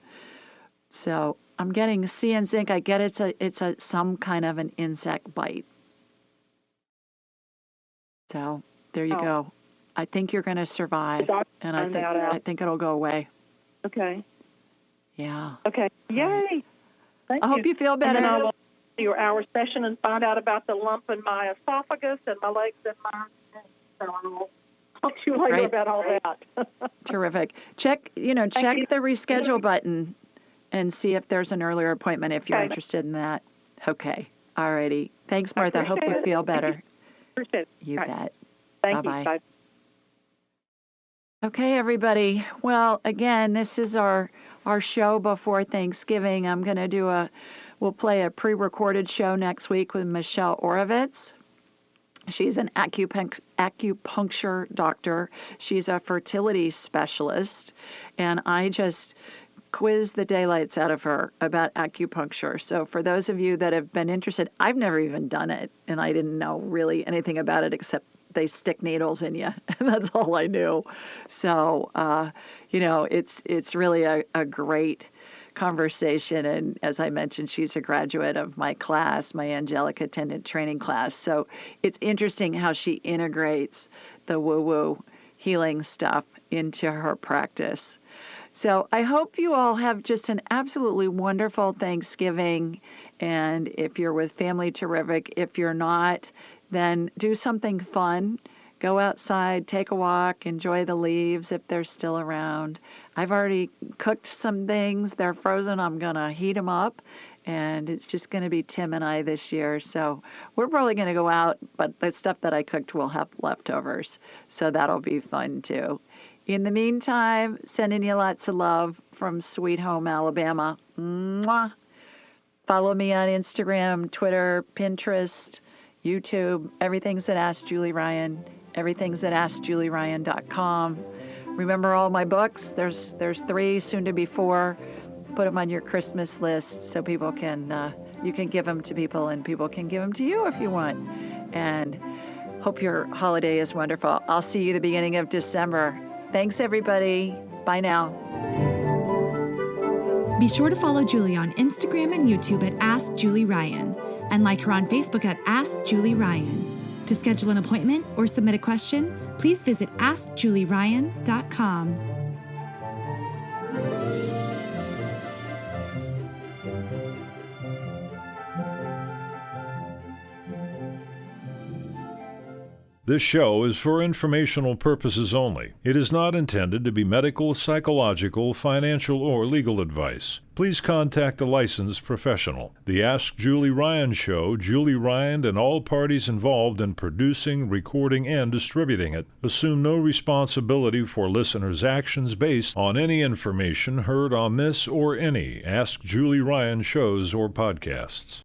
[SPEAKER 1] So I'm getting C and zinc. I get it's some kind of an insect bite. So there you go. I think you're going to survive, and I think it'll go away.
[SPEAKER 13] Okay.
[SPEAKER 1] Yeah.
[SPEAKER 13] Okay. Yay! Thank you.
[SPEAKER 1] I hope you feel better.
[SPEAKER 13] And then I will do your hour session and find out about the lump in my esophagus and my legs and my. So I'll talk to you later about all that.
[SPEAKER 1] Terrific. Check the reschedule button and see if there's an earlier appointment if you're interested in that. Okay. All righty. Thanks, Martha. I hope you feel better. You bet.
[SPEAKER 13] Thank
[SPEAKER 1] Bye-bye.
[SPEAKER 13] you. Bye.
[SPEAKER 1] Okay, everybody. Well, again, this is our show before Thanksgiving. We'll play a pre-recorded show next week with Michelle Orovitz. She's an acupuncture doctor. She's a fertility specialist. And I just quiz the daylights out of her about acupuncture. So for those of you that have been interested, I've never even done it, and I didn't know really anything about it except they stick needles in you. That's all I knew. So, it's really a great conversation. And as I mentioned, she's a graduate of my class, my Angelic Attendant training class. So it's interesting how she integrates the woo-woo healing stuff into her practice. So I hope you all have just an absolutely wonderful Thanksgiving. And if you're with family, terrific. If you're not, then do something fun. Go outside, take a walk, enjoy the leaves if they're still around. I've already cooked some things. They're frozen. I'm going to heat them up. And it's just going to be Tim and I this year. So we're probably going to go out, but the stuff that I cooked will have leftovers. So that'll be fun too. In the meantime, sending you lots of love from Sweet Home, Alabama. Mwah. Follow me on Instagram, Twitter, Pinterest, YouTube. Everything's at Ask Julie Ryan. Everything's at AskJulieRyan.com. Remember all my books? There's 3, soon to be 4. Put them on your Christmas list so people can, you can give them to people and people can give them to you if you want. And hope your holiday is wonderful. I'll see you the beginning of December. Thanks, everybody. Bye now.
[SPEAKER 14] Be sure to follow Julie on Instagram and YouTube at Ask Julie Ryan and like her on Facebook at Ask Julie Ryan. To schedule an appointment or submit a question, please visit AskJulieRyan.com.
[SPEAKER 15] This show is for informational purposes only. It is not intended to be medical, psychological, financial, or legal advice. Please contact a licensed professional. The Ask Julie Ryan Show, Julie Ryan and all parties involved in producing, recording, and distributing it assume no responsibility for listeners' actions based on any information heard on this or any Ask Julie Ryan shows or podcasts.